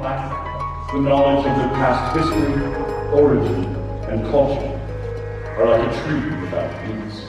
Life, the knowledge of the past history, origin, and culture are like a tree without roots.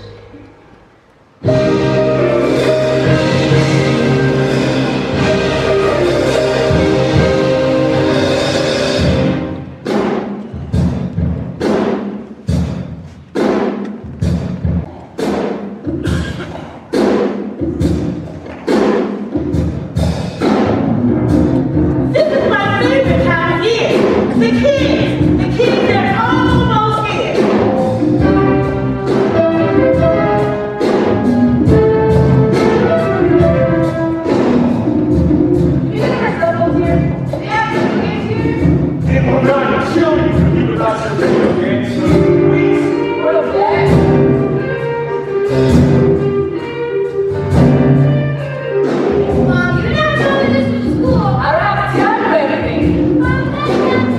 They're almost here. You never settled here. Yeah, you here. It will not kill you to be without your video games, so please. What a bag. Mom, you never told me this was school. I don't have to tell you everything. Mom, I don't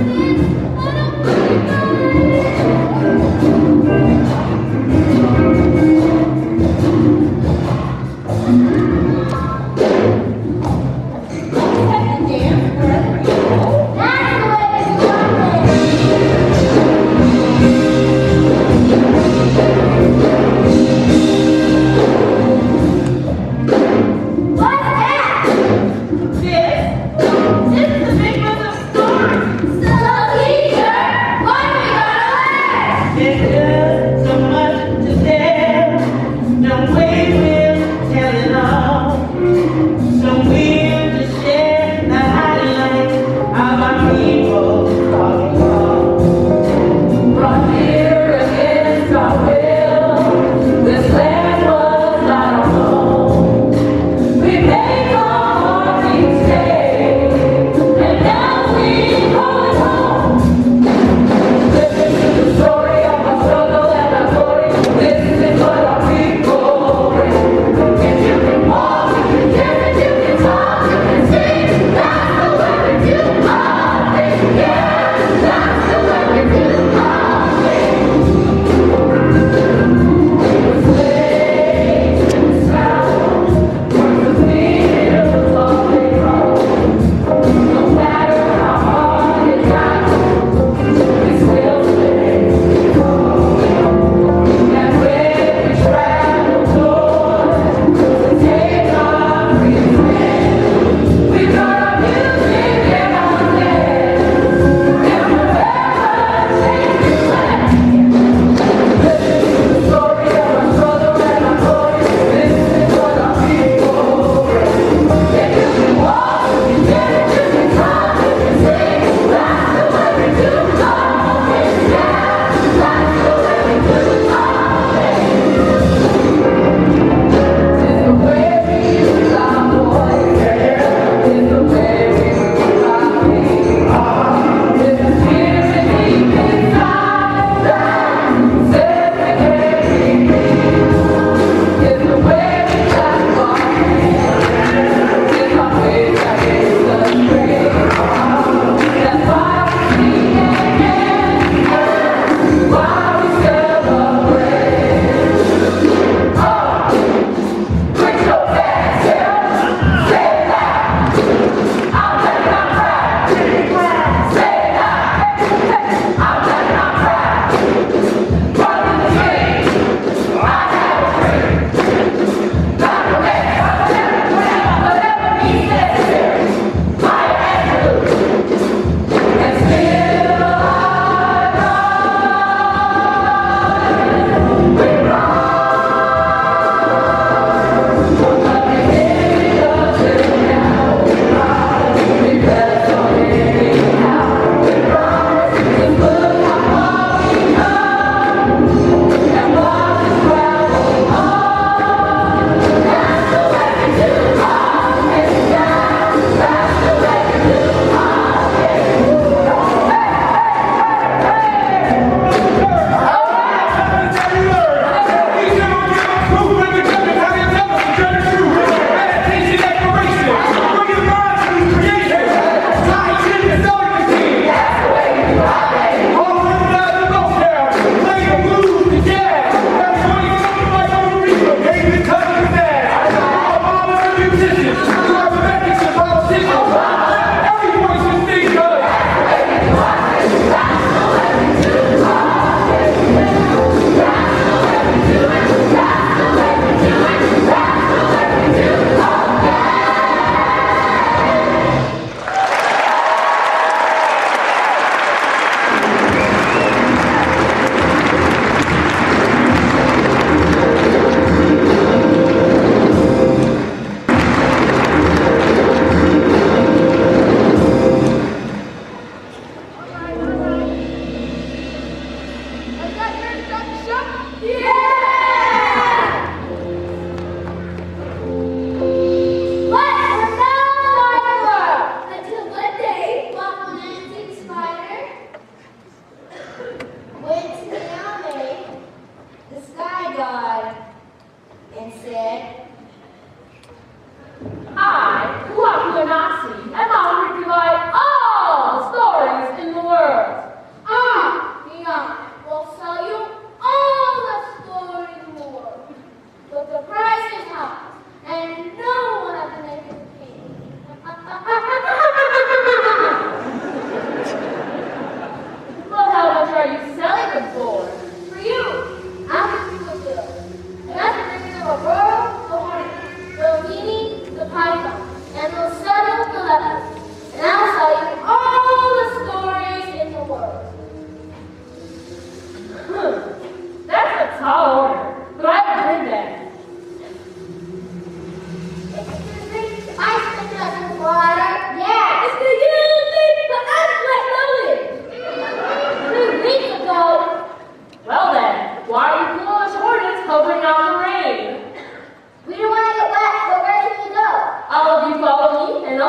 If you can walk, if you can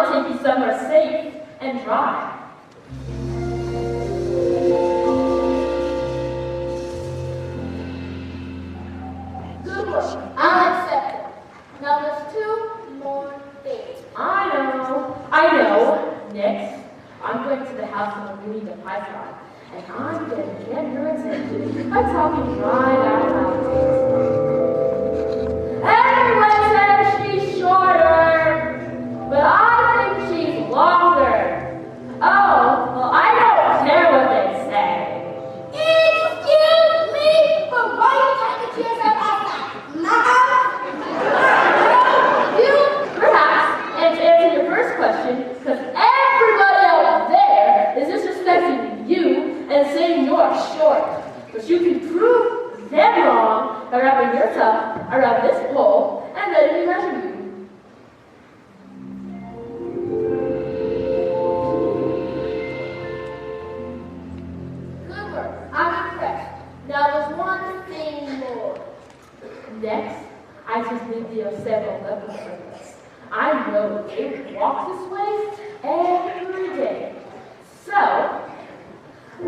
I'll take you somewhere safe and dry. Good work. I'll accept it. Now there's 2 more things. I know. Next, I'm going to the house of Winnie the Python, and I'm going to get her attention by talking right out loud. Everyone says she's shorter, but I think she's longer. Oh, well, I don't care what they say. Excuse me, but why are you taking chairs out outside? You, perhaps, and to answer your first question, because everybody out there is disrespecting you and saying you're short. But you can prove them wrong by wrapping yourself around this pole and letting me measure you. Good work. I'm impressed. Now there's 1 thing more. Next, I just video several episodes. I know they walk this way every day. So,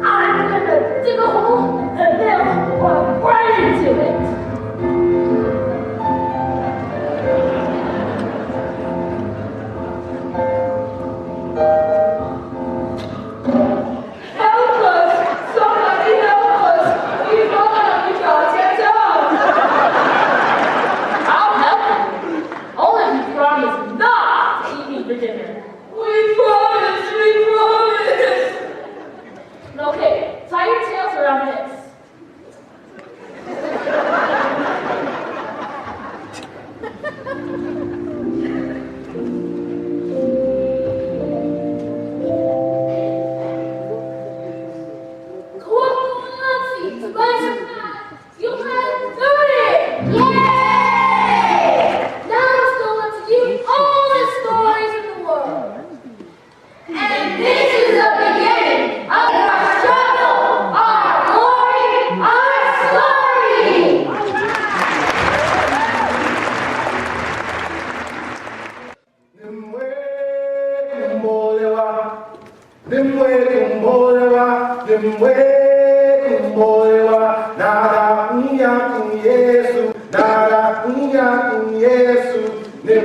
I'm gonna dig a hole and they'll walk right into it. Help us! Somebody help us! We can't get down! I'll help you. Only if you promise not to eat me for dinner. We promise! Okay, tie your tails around this. You have done it! Yay! Now it's going to tell you all the stories in the world. And this is the beginning of our struggle, our glory, our story! Nada unya com Yesu, nada unya com Yesu, Nada,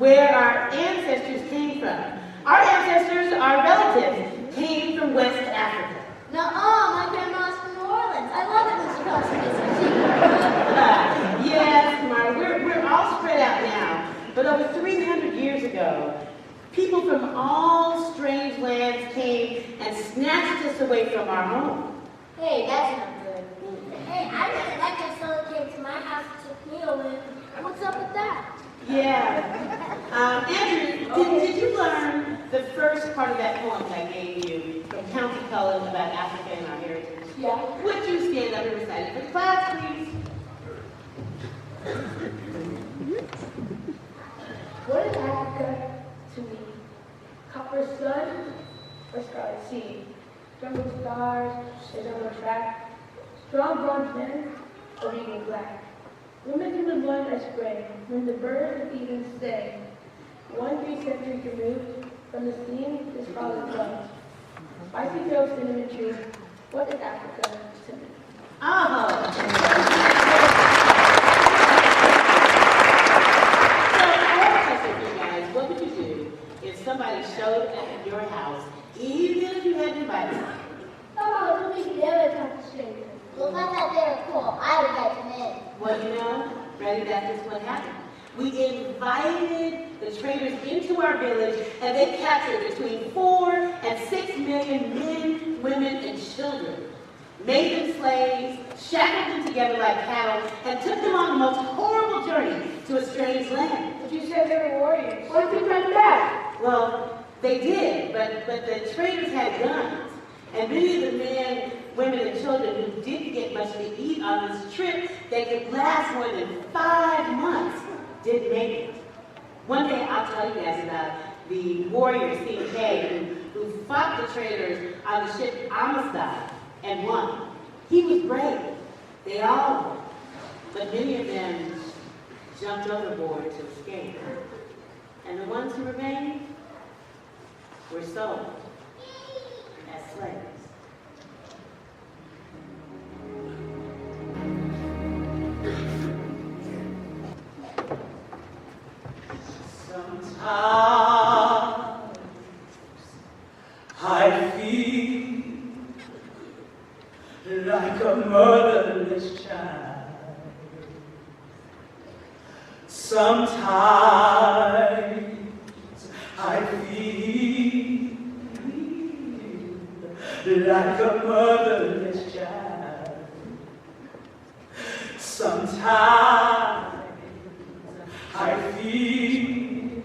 where our ancestors came from. Our ancestors, our relatives, came from West Africa. Nuh-uh, my grandma's from New Orleans. I love it when she comes to visit. Yes, Kamara, we're all spread out now. But over 300 years ago, people from all strange lands came and snatched us away from our home. Hey, that's not good. Hey, I really like when someone came to my house and took me away. What's up with that? Yeah. Andrew, did you learn the first part of that poem I gave you from County Cullen about Africa and our heritage? Yeah. Would you stand up and recite it for the class, please? What is Africa to me? Copper sun or scarlet sea? Jungle stars, a jungle track, strong bronze men or eagle black. Women in the blood are spray, when the birds of Eden stay. 1 centuries removed from the scene is fallen love. Spicy grove cinnamon tree, what is Africa to me? Oh. What would you do if somebody showed up at your house, even if you hadn't invited them? Oh, don't be never talk to strangers. Well, if I thought they were cool, I would let them in. Well, you know, Freddie, that's just what happened. We invited the traders into our village, and they captured between 4 and 6 million men, women, and children, made them slaves, shackled them together like cattle, and took them on the most horrible journey to a strange land. But you said they were warriors. What if they come back? Well, they did, but the traders had guns. And many of the men, women, and children who didn't get much to eat on this trip that could last more than 5 months didn't make it. One day I'll tell you guys about the warrior C.K. who fought the traders on the ship Amistad and won. He was brave. They all were. But many of them jumped overboard to escape. And the ones who remained were sold as slaves. Sometimes I feel like a motherless child. Sometimes I feel like a motherless child. Sometimes I feel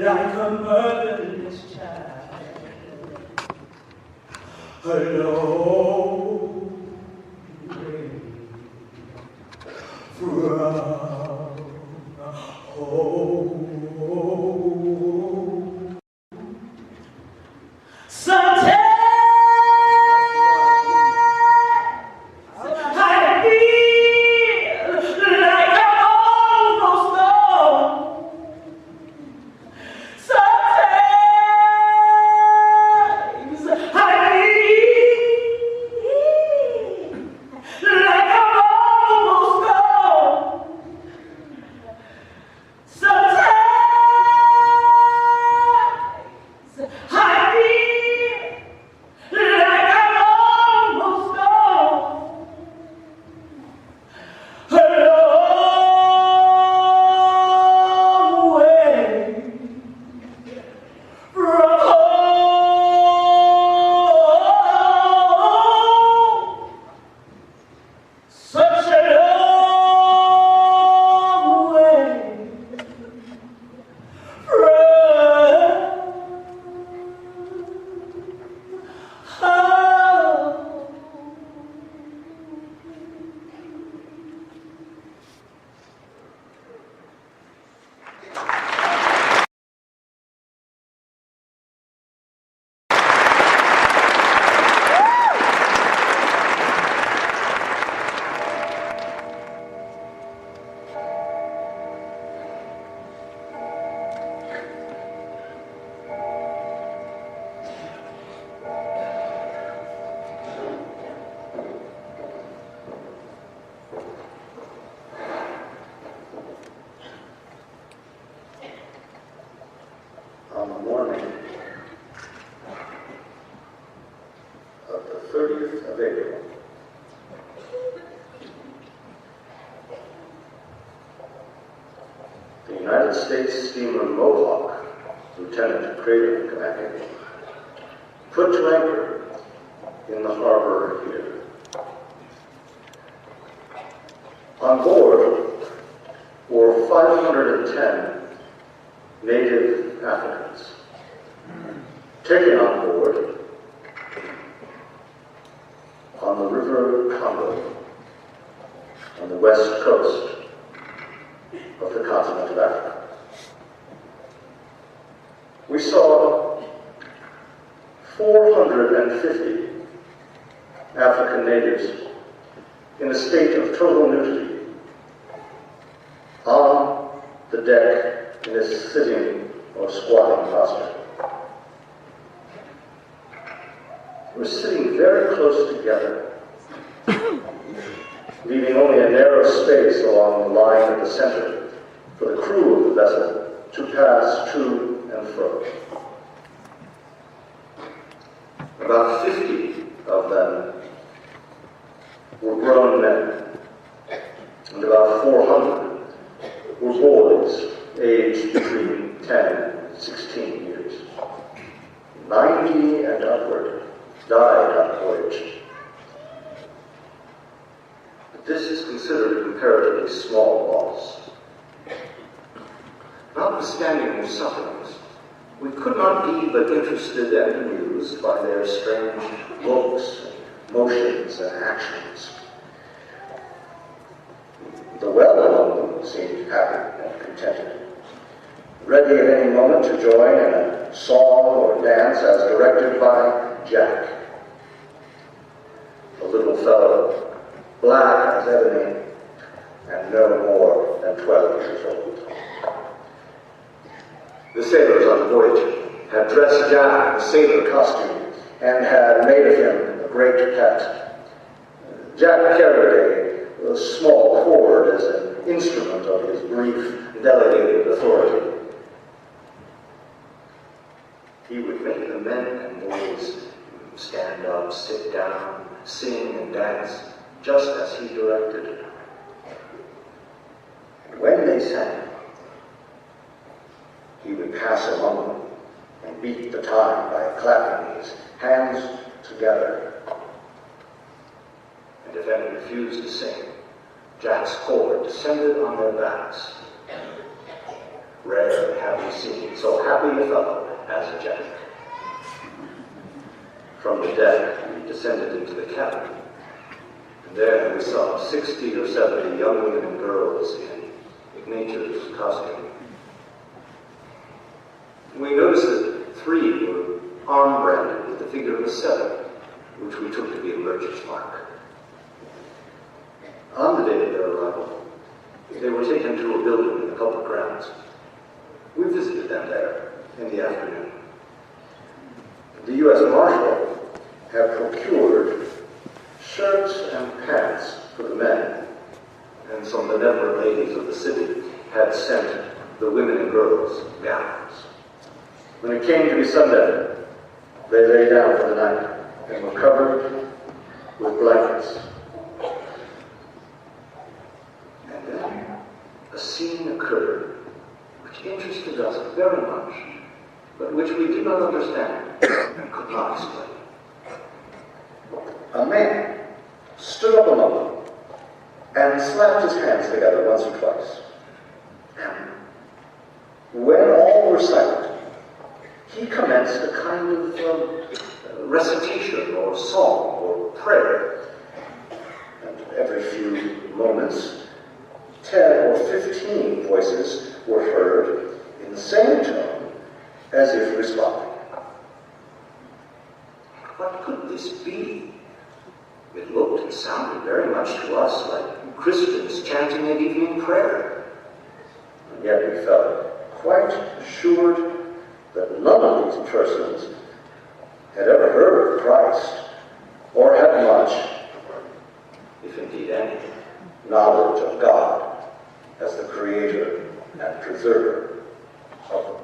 like a motherless child, alone from home. Sometimes I morning of the 30th of April, the United States steamer Mohawk, Lieutenant Craven commanding, put to anchor in the harbor here. On board were 510 native Africans, taken on board on the River Congo on the west coast of the continent of Africa. We saw 450 African natives in a state of total nudity on the deck in a sitting or squatting posture. We're sitting very close together, leaving only a narrow space along the line at the center for the crew of the vessel to pass to and fro. About 50 of them were grown men, and about 400 were boys aged between 10 and 16 years. 90 and upward died on the voyage. But this is considered a comparatively small loss. Notwithstanding their sufferings, we could not be but interested and amused by their strange looks, motions, and actions. The well among them seemed happy and contented, ready at any moment to join in a song or dance as directed by Jack, a little fellow, black as ebony, and no more than 12 years old. The sailors on the voyage had dressed Jack in a sailor costume and had made of him a great pet. Jack carried a small cord as an instrument of his brief, delegated authority. He would make the men and boys stand up, sit down, sing and dance, just as he directed. And when they sang, he would pass among them and beat the time by clapping his hands together. And if any refused to sing, Jack's cord descended on their backs. Rare have we seen so happy a fellow as Jack. From the deck, we descended into the cabin, and there we saw 60 or 70 young women and girls in Ignatius' costume. We noticed that 3 were arm-branded with the figure of a 7, which we took to be a merchant's mark. On the day of their arrival, they were taken to a building in the public grounds. We visited them there in the afternoon. The U.S. Marshal had procured shirts and pants for the men, and some benevolent ladies of the city had sent the women and girls gowns. When it came to be sundown, they lay down for the night and were covered with blankets. And then a scene occurred which interested us very much, but which we did not understand and could not explain. A man stood up among them and slapped his hands together once or twice. And when all were silent, he commenced a kind of recitation or song or prayer. And every few moments, 10 or 15 voices were heard in the same tone as if responding. What could this be? It looked and sounded very much to us like Christians chanting an evening prayer. And yet we felt quite assured that none of these persons had ever heard of Christ or had much, if indeed any, knowledge of God as the creator and preserver of them.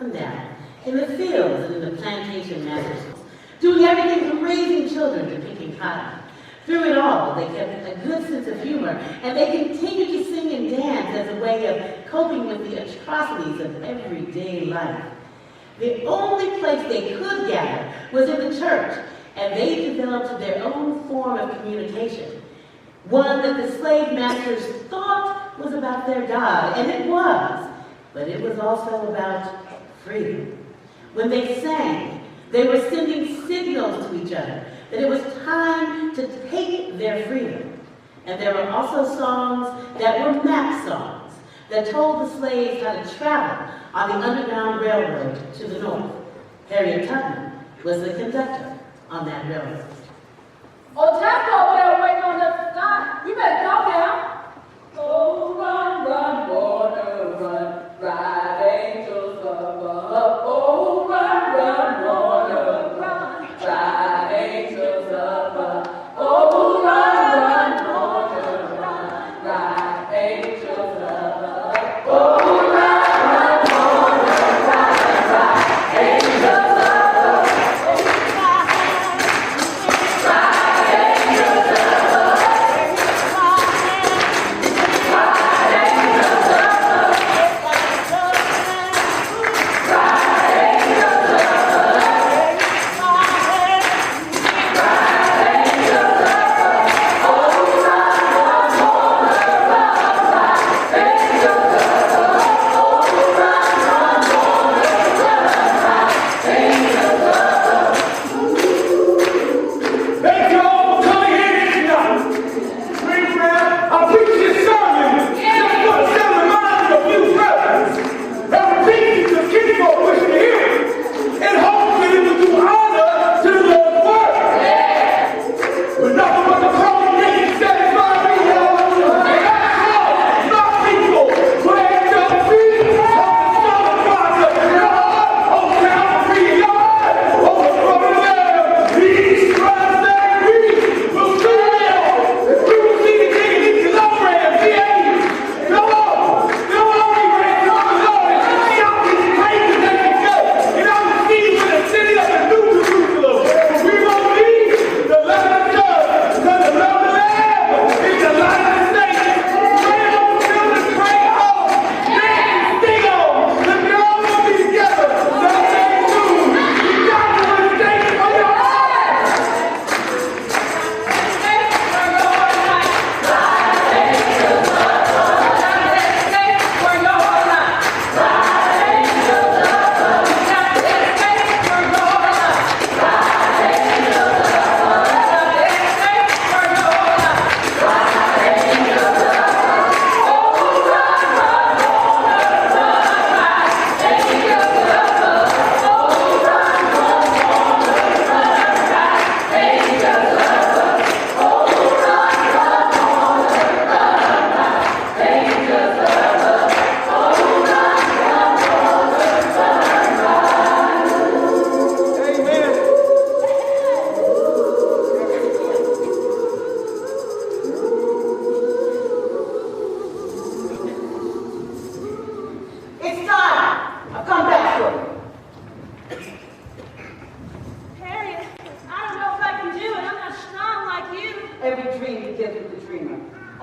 Now, in the fields and in the plantation masters, doing everything from raising children to picking cotton. Through it all, they kept a good sense of humor, and they continued to sing and dance as a way of coping with the atrocities of everyday life. The only place they could gather was in the church, and they developed their own form of communication, one that the slave masters thought was about their God, and it was, but it was also about freedom. When they sang, they were sending signals to each other that it was time to take their freedom. And there were also songs that were map songs that told the slaves how to travel on the Underground Railroad to the north. Harriet Tubman was the conductor on that railroad. Oh, Jasper over there waiting on us to start. We better go now. Oh, run, run, border, run, ride angels above. Oh, run, run, border, run, ride angels above. Oh, run, run, border, run, ride angels above. Oh, run, run, border, run, ride angels above. Ride angels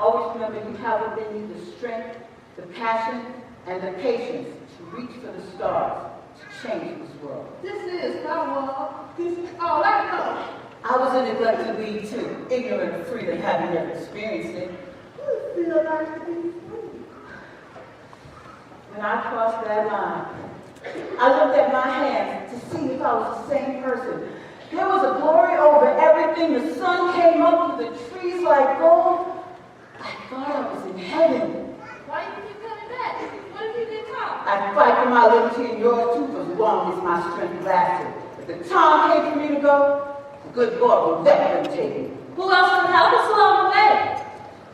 Always remember you have within you the strength, the passion, and the patience to reach for the stars, to change this world. This is my world. This is all I know. I was in neglected league too, ignorant of freedom, having never experienced it. I feel like to be free. When I crossed that line, I looked at my hands to see if I was the same person. There was a glory over everything. The sun came up through the trees like gold. I thought I was in heaven. Why you keep coming back? What if you get caught? I'd fight for my liberty and yours too for as long as my strength lasted. If the time came for me to go, the good Lord would let them take me. Who else can help us along the way?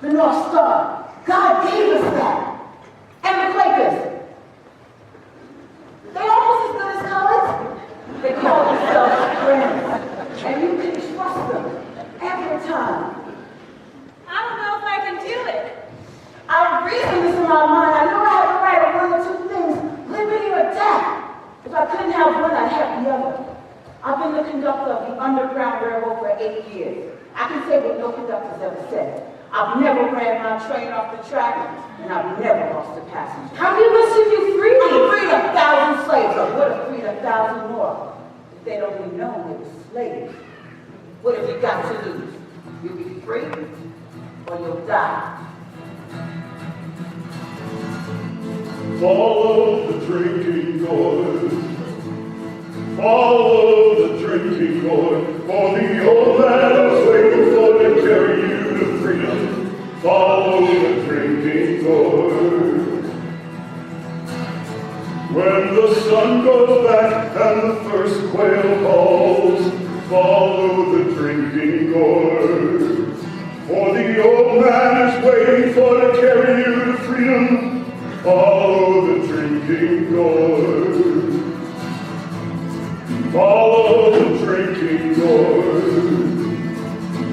The North Star. God gave us that. And the Quakers. They almost as good as colored. They call themselves friends. And you can trust them every time. I don't know if I can do it. I reasoned this in my mind. I know I have the right of one or two things, liberty or death. If I couldn't have one, I'd have the other. I've been the conductor of the Underground Railroad for 8 years. I can say what no conductor's ever said. I've never ran my train off the track, and I've never lost a passenger. How many of us have you freed? I freed 1,000 slaves. I would have freed 1,000 more. If they'd only known they were slaves. What have you got to lose? You'll be free, or you'll die. Follow the drinking gourd. Follow the drinking gourd. For the old man is waiting for to carry you to freedom. Follow the drinking gourd. When the sun goes back and the first quail calls, follow the drinking gourd. For the old man is waiting for to carry you to freedom. Follow the drinking gourd. Follow the drinking gourd.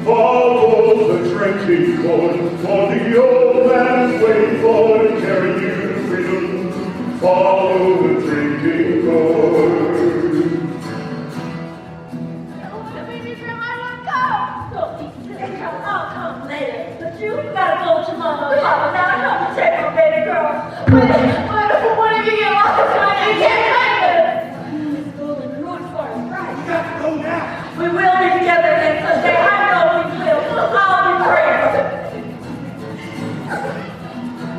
Follow the drinking gourd. For the old man is waiting for to carry you to freedom. Follow the drinking gourd. What if you dream I want to go? Don't be silly. I'll come later. But you gotta go to Mama and Papa. Now I come to take my baby girl. What if you get lost and you can't find us? It's golden road for us, right? You got to go now. We will be together again someday. I know we will. I'll be praying.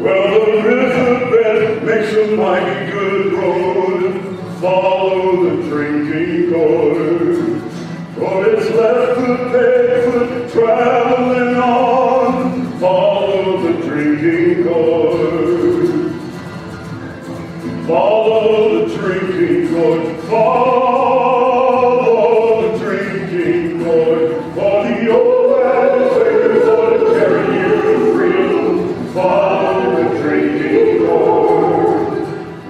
Well, the riverbed makes a mighty good road. Follow the drinking gourd. For it's left the barefoot traveling on. Follow the drinking gourd. Follow the drinking gourd. Follow the drinking gourd. For the old man is waiting for to carry you to freedom. Follow the drinking gourd.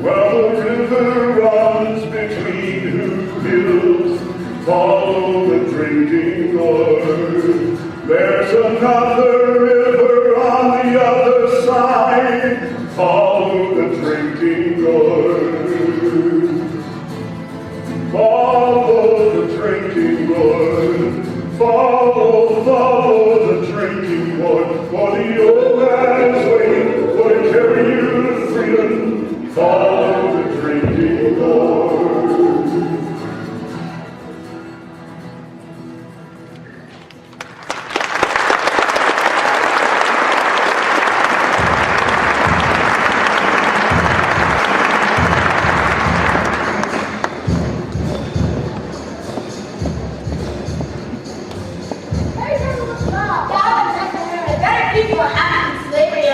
Well, the river runs between two hills. Follow the drinking gourd. There's another river on the other side. Follow the drinking gourd. Follow the drinking gourd. Follow the drinking gourd. For the old man is waiting for to carry you to freedom. Follow the drinking gourd. Hey, what's up? God, better keep your hands in slavery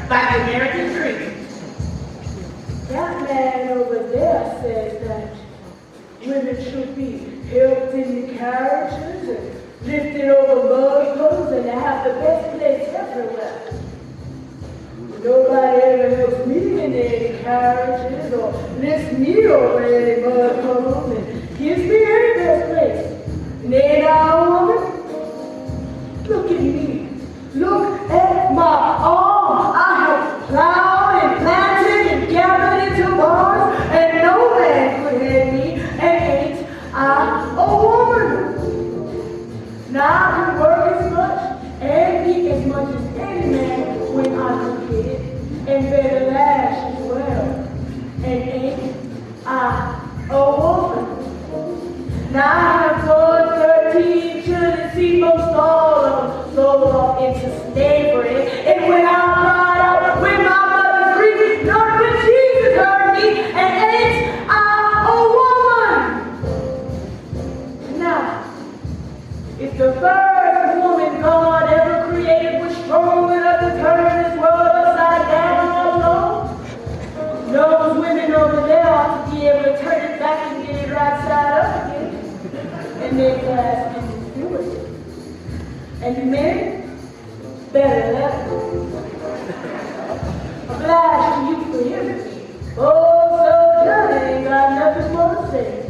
by the American dream. That man over there says that women should be helped in carriages and lifted over mud puddles and have the best place everywhere. Nobody ever helps me in any carriages or lifts me over any mud puddles and gives me any best place. And ain't I a woman? Look at me. Look at my arm. I have plowed and planted and gathered into bars, and no man could head me, and ain't I a woman? Now I can work as much and eat as much as any man when I can get it, and better lash as well. And ain't I a woman? Now I have born 13 children, see most all of them sold off into slavery. And when I brought up with my mother's grief, Lord, when Jesus heard me, and ain't I a woman? Now, if the first woman God ever created was strong enough to turn this world upside down alone, those women over there ought to be able to turn it back and get it right side up again. And their class can do it. And the men better let it. Obliged to you for hearing me. Oh, so Johnny ain't got nothing more to say.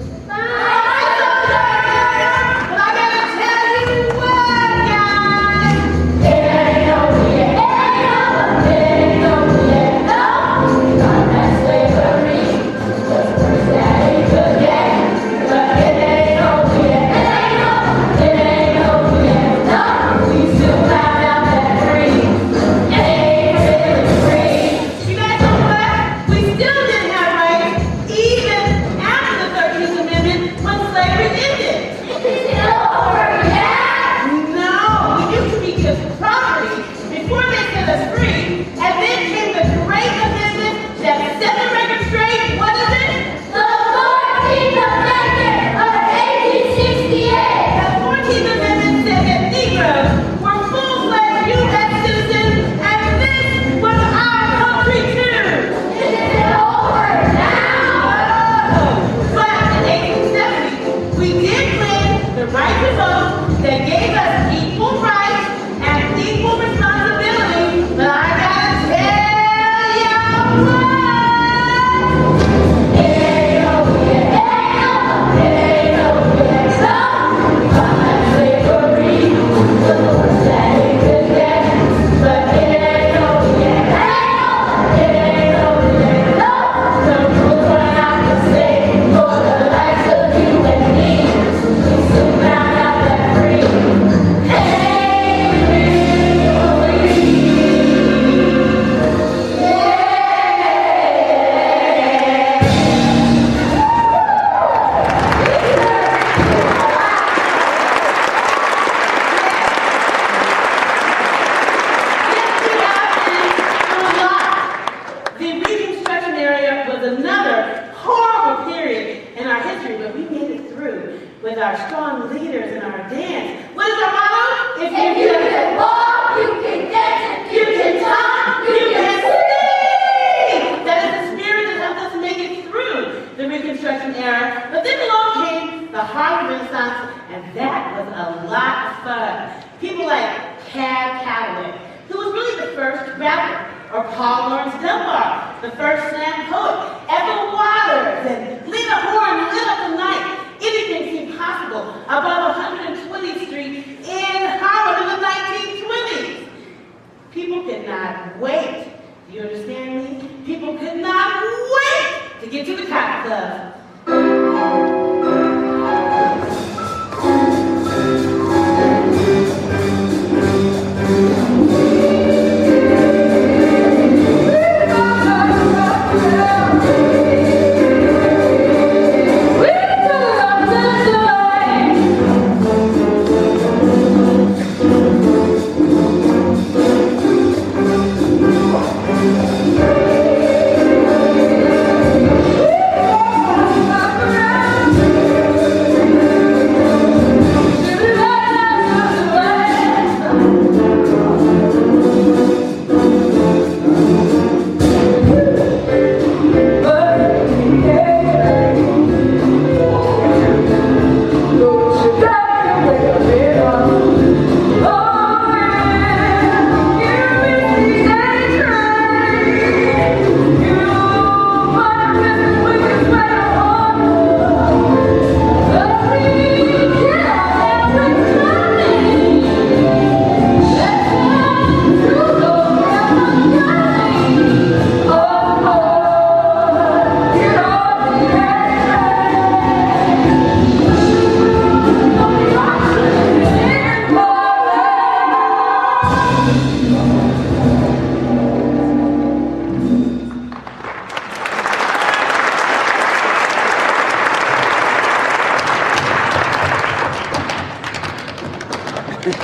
If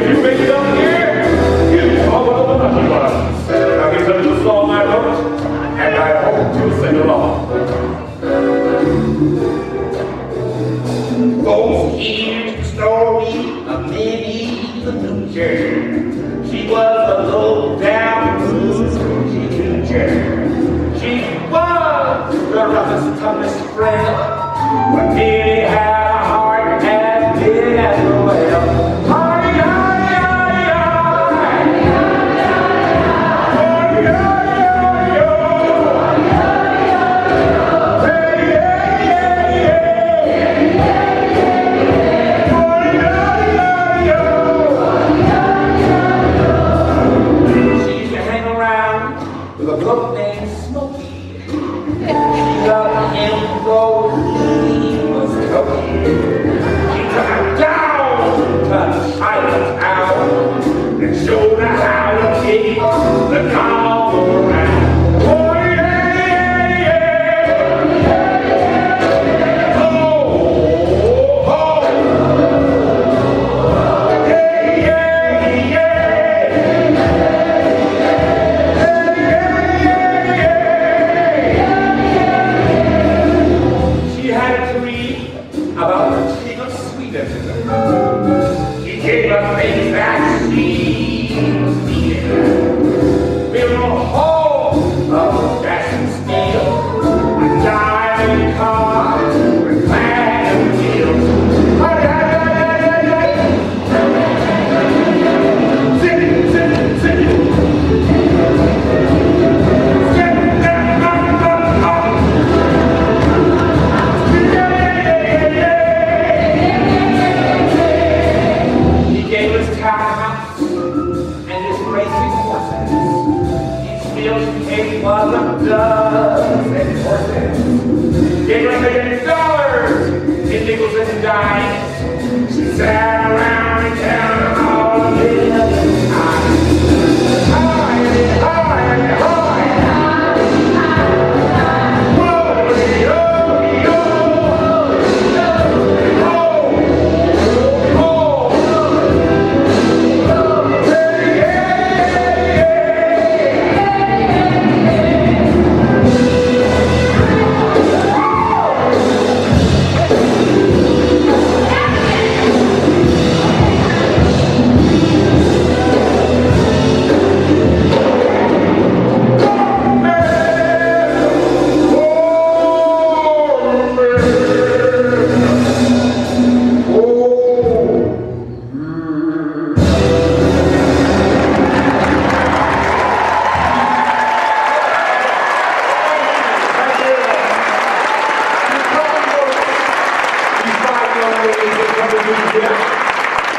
you make it up here, you are one of the lucky ones. Now here's a little song I wrote, and I hope you'll sing along. Folks hear the story of Minnie the Moocher. She was a low-down bluesy Moocher. She was the roughest, toughest friend, but Minnie had a heart as big as a whale.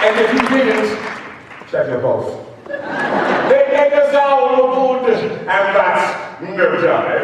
And if you didn't, check your pulse. They make us all good, and that's no jive.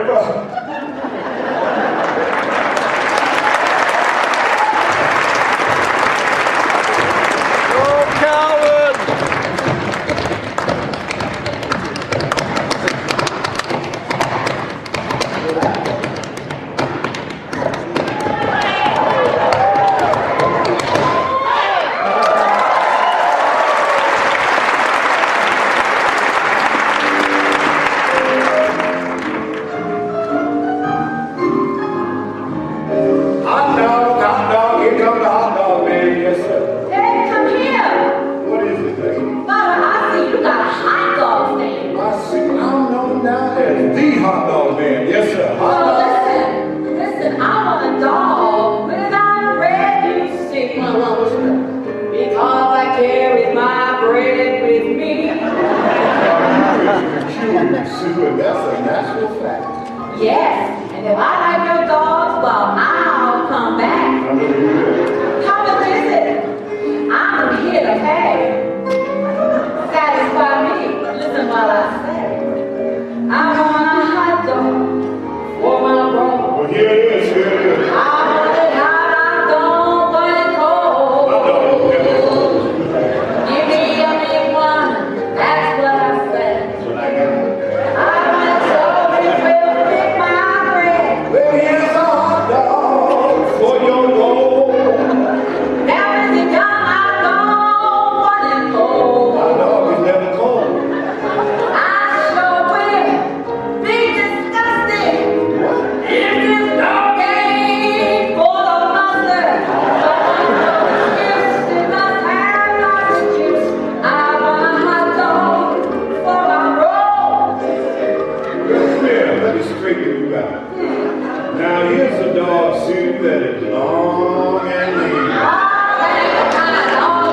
long and lean. All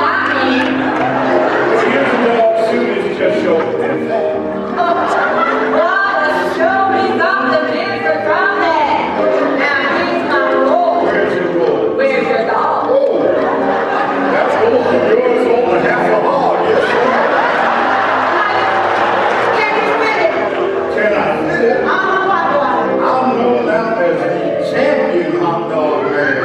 I mean. Well, here's the dog suit is just showing them. Show me something different from that. Now here's my role. Where's your roll? Where's your dog? Oh, that's both of yours on the half a hog, yes, sir. Can you fit it? Can I fit it? I'm known now as the champion hot dog man.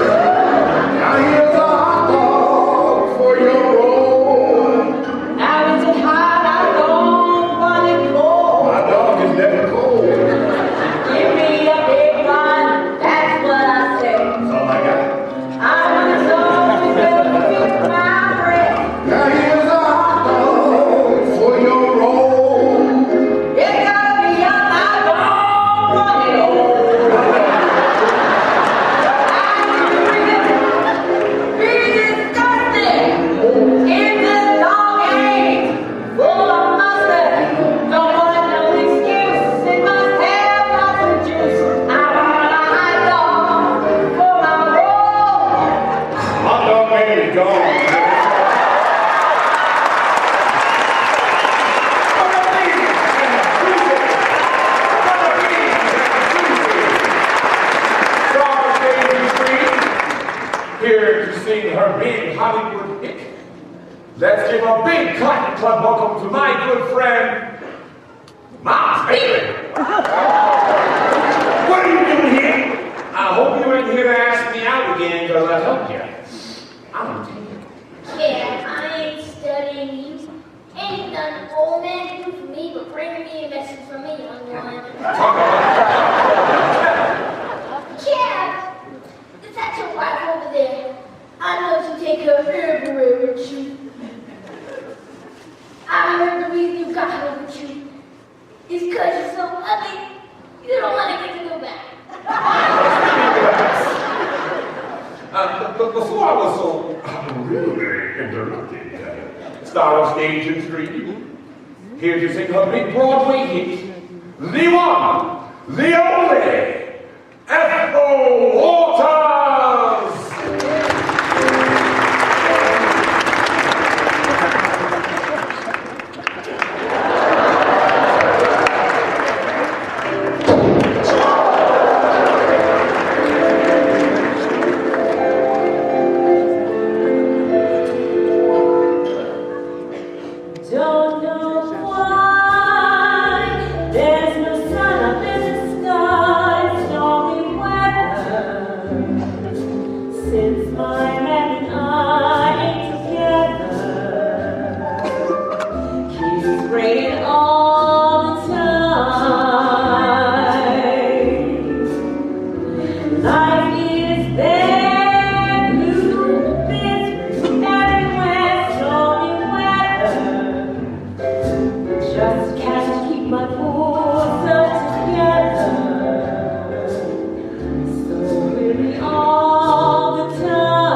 Now here's a hot dog for your roll. Now is it hot? I don't want it cold. My dog is never cold. Give me a big one. That's what I say. That's all I got. I want to know if it'll fit my breath. Now here's a hot dog for your roll. It's gotta be young. I don't want it old. Be disgusting. In this long age, full of mustard. Don't want no excuse. It must have lots of juice. I want a hot dog for my roll. Hot dog man is gone. Here to sing her big Hollywood hit. Let's give a big clap club welcome to my good friend, Miles Haley. What are you doing here? I hope you ain't here to ask me out again, because I told you. I'm taking. Yeah, I ain't studying you. Ain't nothing old man can do for me but bring me a message from a young one. Yeah, is that your wife over there? I know you take her everywhere with you. I heard the reason you got her with you is because you're so ugly, you don't want to get to go back. But before I was so rudely interrupted, star of stage and screen, here to sing her big Broadway hit, the one, the only, Ethel Waters! Don't know why there's no sun up in the sky, stormy weather. Since my man and I ain't together, keeps raining all the time. Life is bad, blue, misery, everywhere, stormy weather. Just can't keep my poor self together. So really all the time,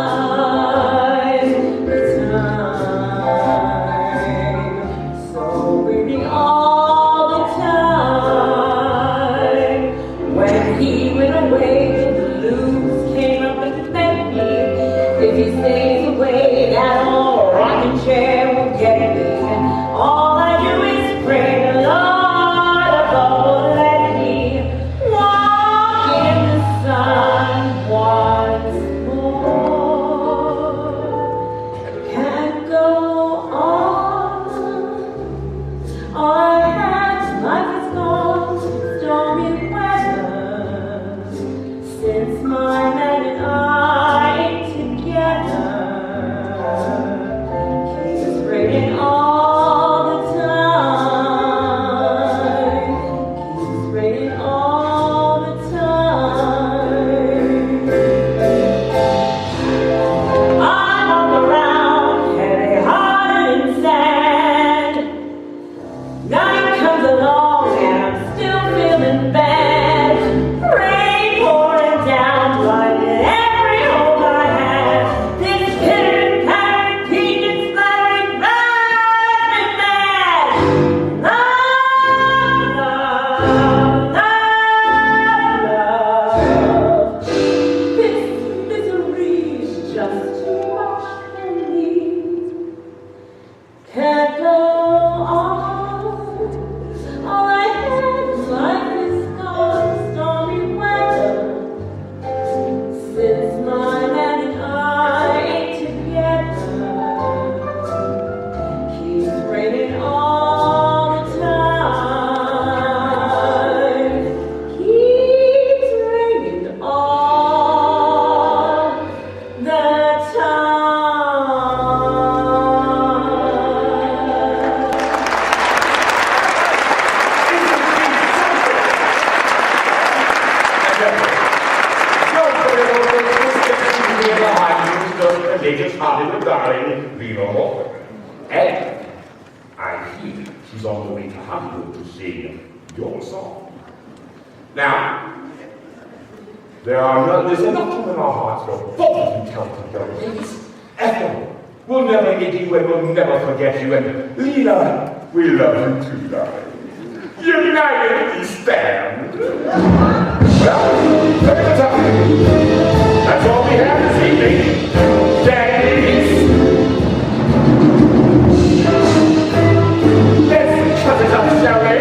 So really all the time. When he went away, the blues came up and met me. If he stays away, that old rocking chair will get me. All I do is pray the Lord above, let me walk in the sun once more. Can't go on. All I have, life is gone, stormy weather. Since my man and I ain't together. greatest Hollywood darling, Lena Horton. And I hear she's on the way to Hollywood to sing your song. Now, there's enough room in our hearts for both of you talented young ladies. Ethel, we'll never forget you and we'll never forget you. And Lena, we love you too, darling. United we stand. Well, take the time. That's all we have this evening. Daddies. Let's cut it up, shall we?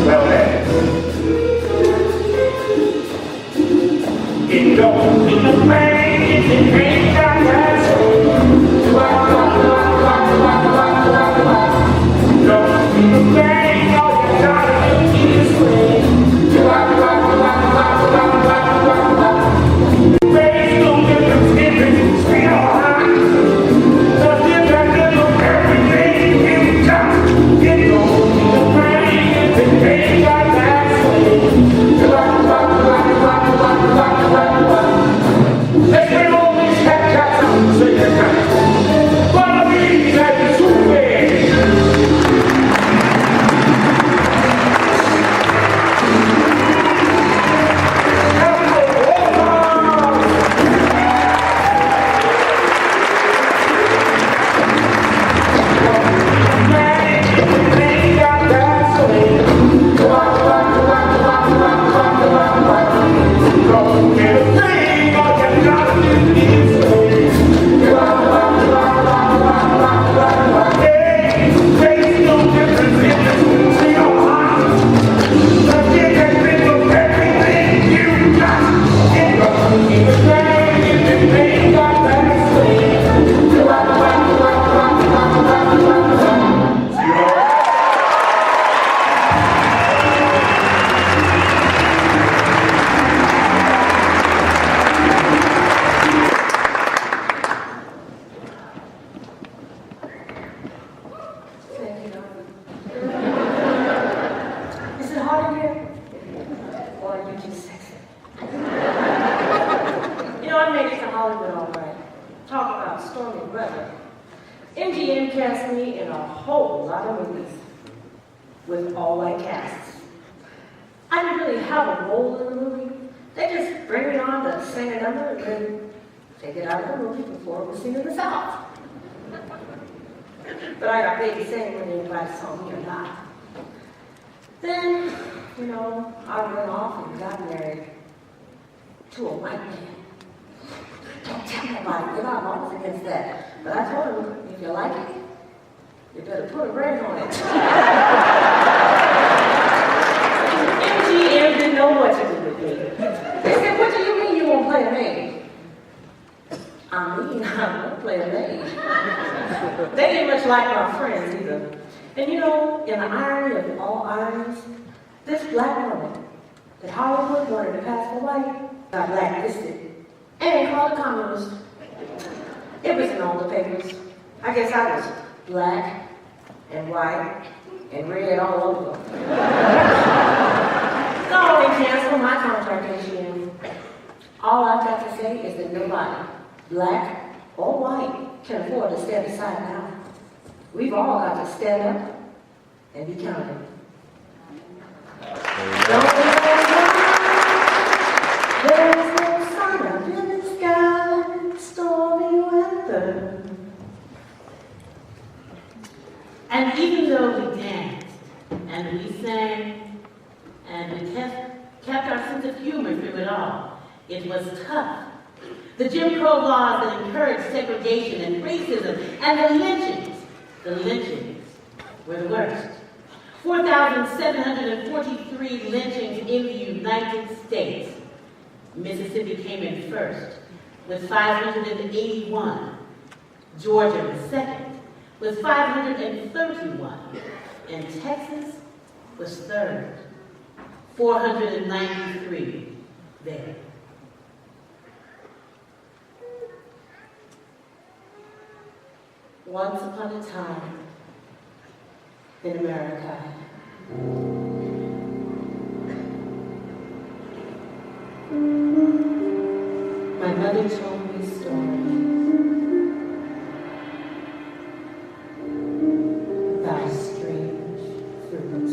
Well then. It don't mean a thing if it ain't got that soul. Don't mean a thing, all you gotta do is swing. Makes no difference if it's sweet or hot. The difference is everything you got. It don't mean a thing if it ain't got that soul. Let's bring all these cat cats out and sing it now. One of these at the souffle. Is it hard in here? Or are you just sexy? You know, I made it to Hollywood all right. Talk about stormy weather. MGM cast me in a whole lot of movies with all-white casts. I didn't really have a role in the movie. They just bring me on to sing a number and then take it out of the movie before we sing in the South. But I got paid to sing whether anybody saw me or not. Then, you know, I went off and got married to a white man. Don't tell nobody, because I'm always against that. But I told him, if you like it, you better put a ring on it. MGM didn't know what to do with me. They said, what do you mean you won't play a maid? I mean, I won't play a maid. They didn't much like my friends either. And you know, in the irony of all ironies, this black woman that Hollywood wanted to pass for white got blacklisted and called a communist. It was in all the papers. I guess I was black and white and red all over. So they canceled my contract in MGM. All I've got to say is that nobody, black or white, can afford to stand aside now. We've all got to stand up and be counted. There's no sun up in the sky, stormy weather. And even though we danced, and we sang, and we kept our sense of humor through it all, it was tough. The Jim Crow laws that encouraged segregation and racism, and the lynchings were the worst. 4,743 lynchings in the United States. Mississippi came in first with 581. Georgia was second with 531. And Texas was third, 493 there. Once upon a time in America. my mother told me a story about a strange fruit.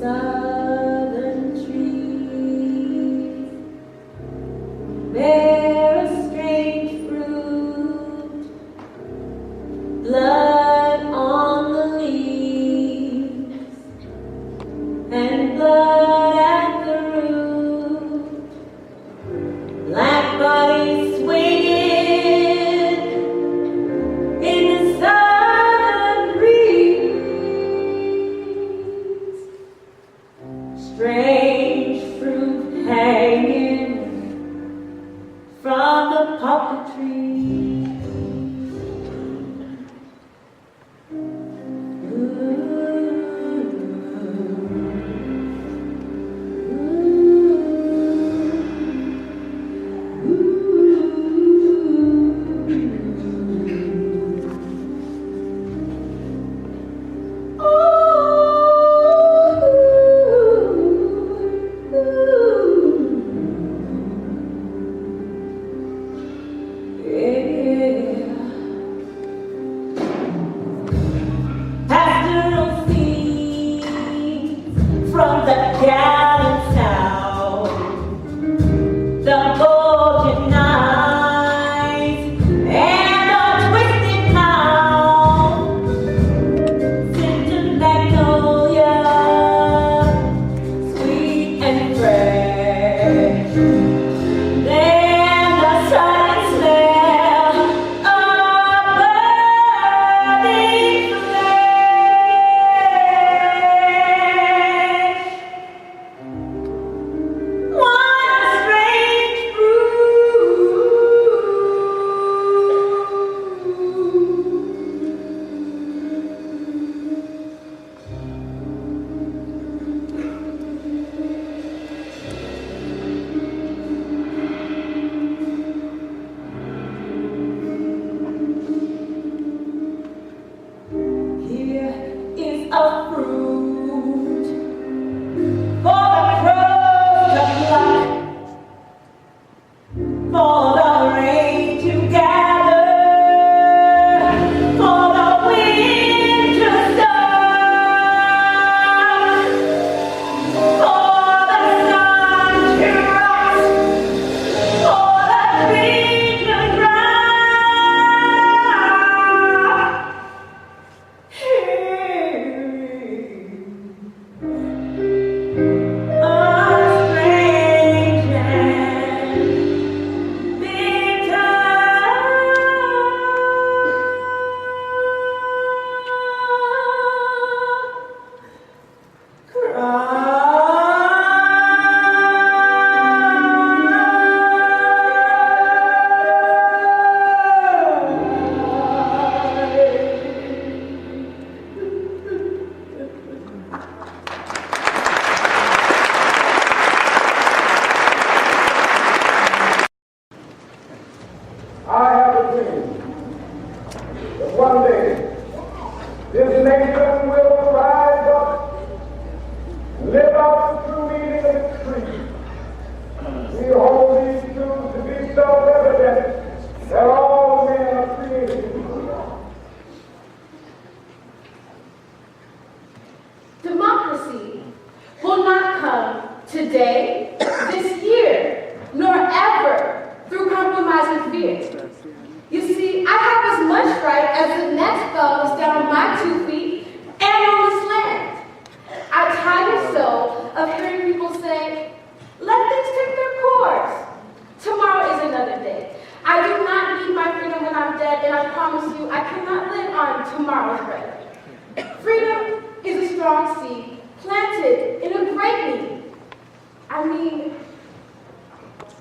Southern trees bear a strange fruit, blood on the leaves and blood at the root, black bodies swinging in the southern breeze. Strange fruit hanging from the poplar tree. Pastoral scenes from the gallant south, the golden eyes and the twisted mouth, scented magnolia, sweet and fresh. Then the sudden smell of burning flesh. What a strange fruit! Here is a fruit for the crows to pluck, for the rain to gather, for the wind to start, for the sun to rise, for the tree to dry. I have a dream that one day this nation will rise up and live out the true meaning of its creed. We hold these truths to be self-evident that all men are created equal. Democracy will not come today, this year, nor ever through compromising fear. You see, I have as much right as the next fellow down on my 2 feet and on this land. I'm tired so of hearing people say, let things take their course. Tomorrow is another day. I do not need my freedom when I'm dead, and I promise you I cannot live on tomorrow's bread. Freedom is a strong seed planted in a great need. I mean,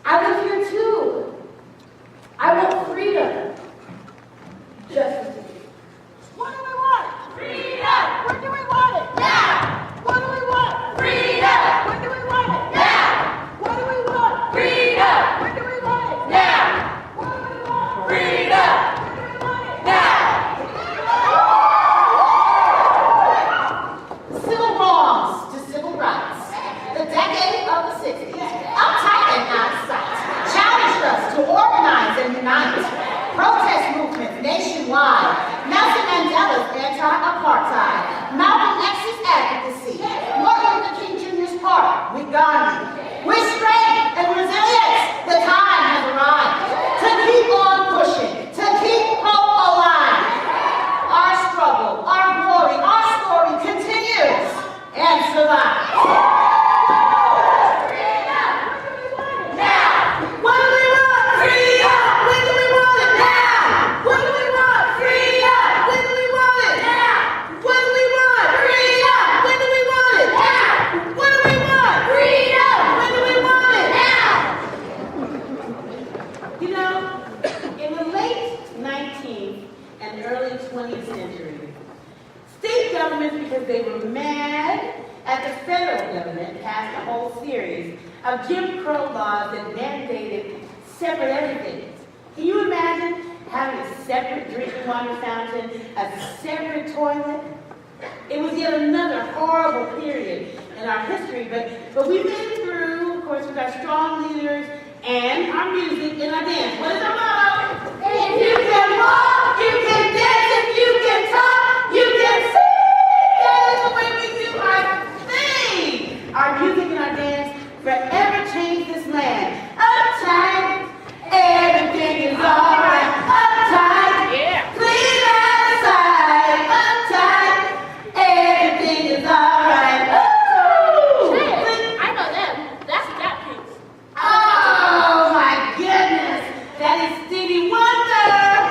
I live here too. I want freedom. Justice. What do we want? Freedom! governments because they were mad at the federal government passed a whole series of Jim Crow laws that mandated separate everything. Can you imagine having a separate drinking water fountain, a separate toilet? It was yet another horrible period in our history, but we made it through, of course, with our strong leaders and our music and our dance. What is our motto? If you can walk, you can dance. If you can talk, you can sing. That is the way we do our thing. Our music and our dance forever change this land. Uptight, everything is alright. Uptight, clean outside. Uptight, everything is alright. Ooh! Hey, I know them. That's that piece. Oh my goodness, that is Stevie Wonder.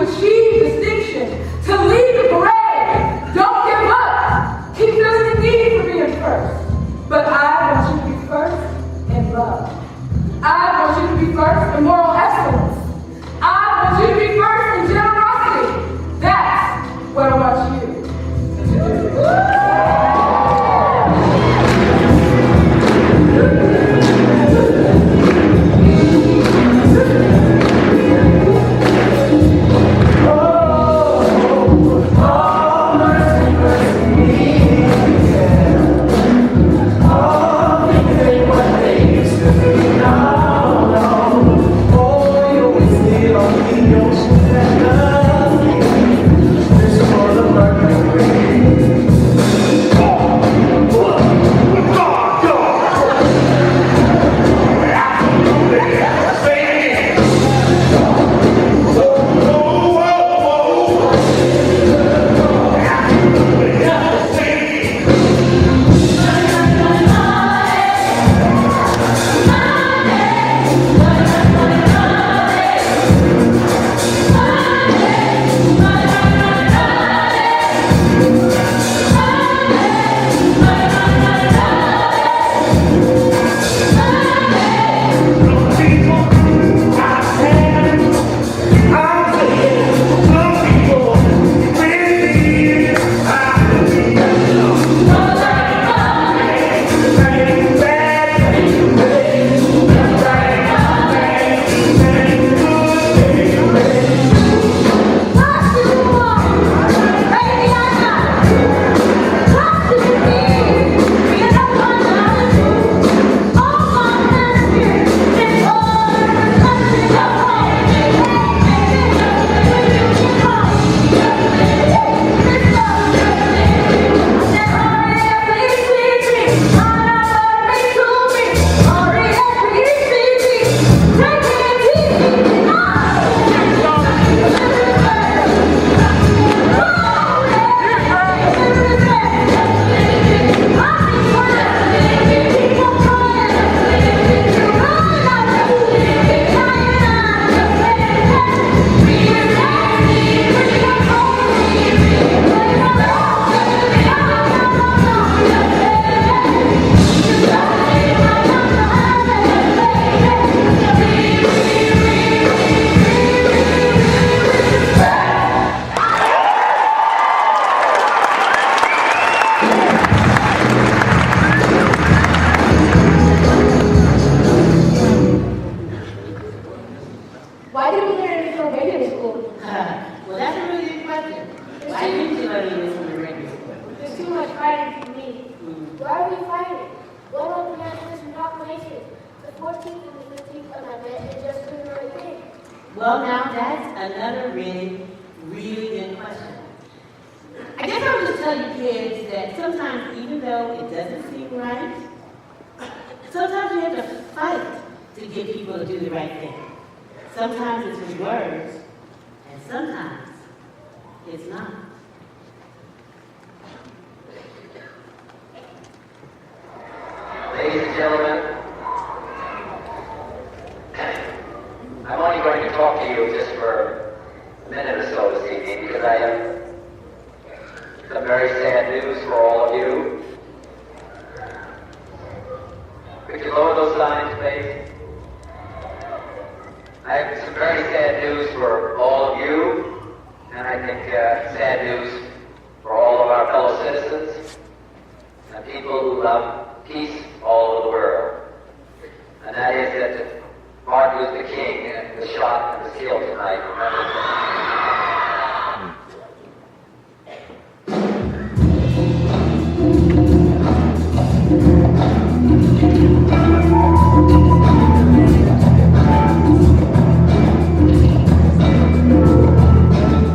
achieve distinction, to lead the parade. Don't give up. Keep feeling the need for being first. But I want you to be first in love. I want you to be first in moral excellence. I want you to be first in generosity. That's what I want you to do. Why did we learn it from regular school? Well, that's a really good question. Why didn't you learn this in the regular school? There's too much fighting for me. Why are we fighting? What about the Emancipation Proclamation? The 14th and the 15th Amendment is just doing the right thing. Well, now that's another really, really good question. I guess I would just tell you kids that sometimes, even though it doesn't seem right, sometimes you have to fight to get people to do the right thing. Sometimes it's with words, and sometimes it's not. Ladies and gentlemen, I'm only going to talk to you just for a minute or so this evening because I have some very sad news for all of you. Could you lower those signs, please? I have some very sad news for all of you, and I think sad news for all of our fellow citizens and people who love peace all over the world. And that is that Martin Luther King was shot and was killed tonight.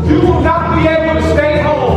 You will not be able to stay home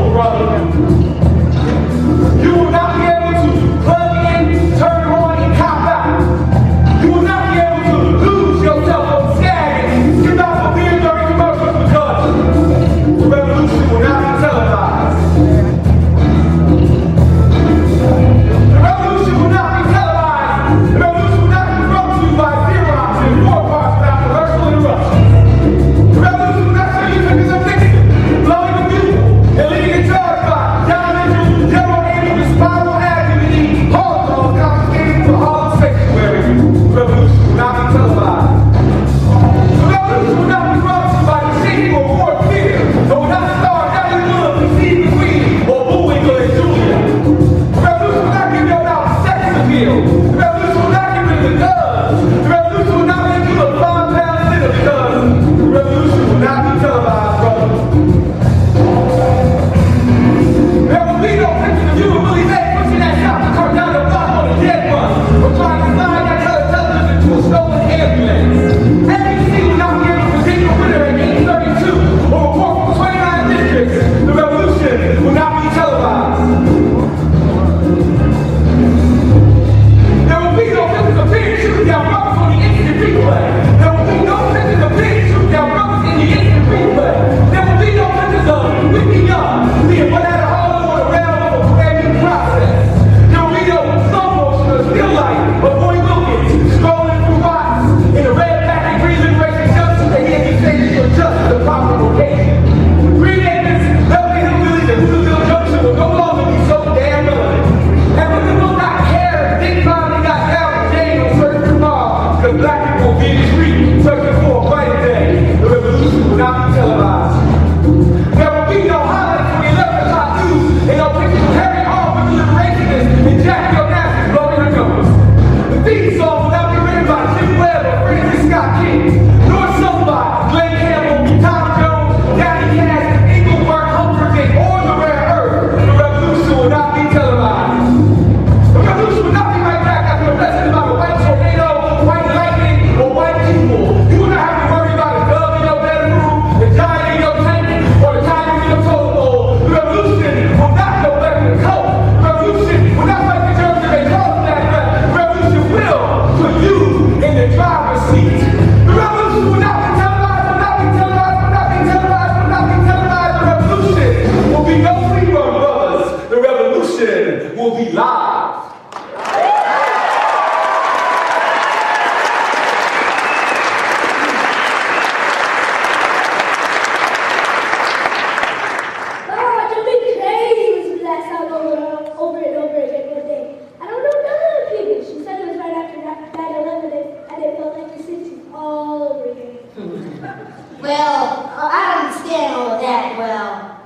understand all of that, well,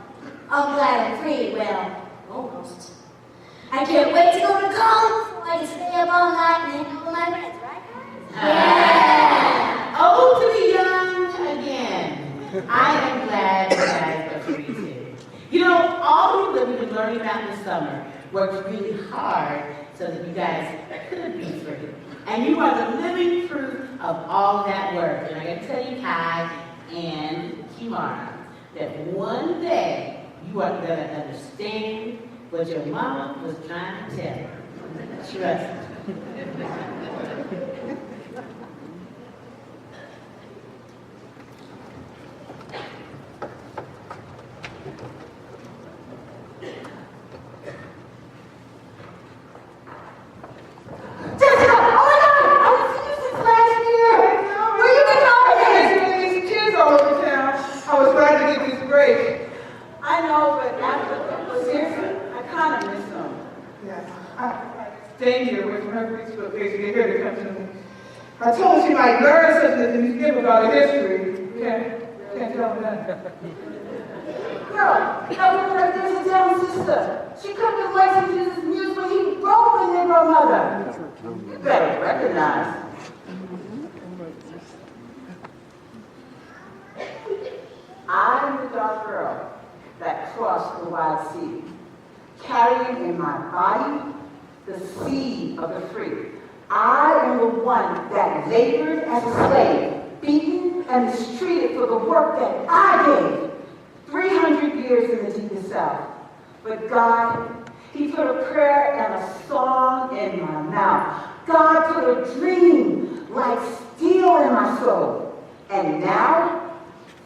I'm glad I'm free, well, almost. I can't wait to go to college so I can stay up all night and hang out with my friends, right, guys? Yeah! Oh, to be young again. I am glad you guys are free too. You know, all that we've been learning about this summer worked really hard so that you guys could be free. And you are the living proof of all that work. And I gotta tell you, Kai and Kimara, that one day you are gonna understand what your mama was trying to tell you. Trust me. I know, but after, seriously, I kind of miss them. Yeah, I stayed here with her Facebook page to get her to come to me. I told her she might learn something at the museum about her history. Can't tell her that. Girl, there's a young sister. She couldn't wait to use his music when he broke the Negro mother. You better recognize. I'm the dark girl that crossed the wide sea, carrying in my body the seed of the free. I am the one that labored as a slave, beaten and mistreated for the work that I gave. 300 years in the deepest south. But God, He put a prayer and a song in my mouth. God put a dream like steel in my soul. And now,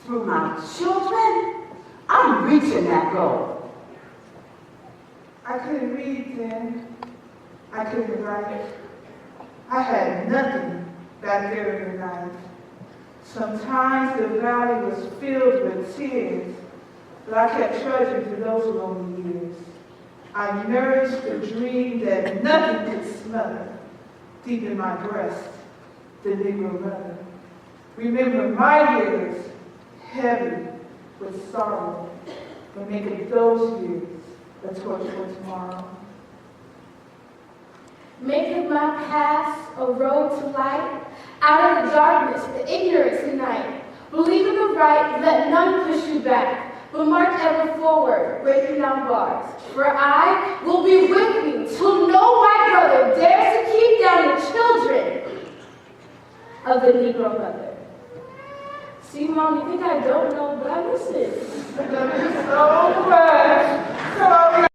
through my children, I'm reaching that goal. I couldn't read then. I couldn't write. I had nothing back there in the night. Sometimes the valley was filled with tears, but I kept trudging through those lonely years. I nourished a dream that nothing could smother. Deep in my breast, the Negro mother. Remember my years, heavy with sorrow, but make of those years a torch for tomorrow. Make of my past a road to light, out of the darkness, the ignorance of night. Believe in the right, let none push you back, but march ever forward, breaking down bars. For I will be with you till no white brother dares to keep down the children of the Negro mother. See, Mom, you think I don't know, but I listen. I love you so much. So much.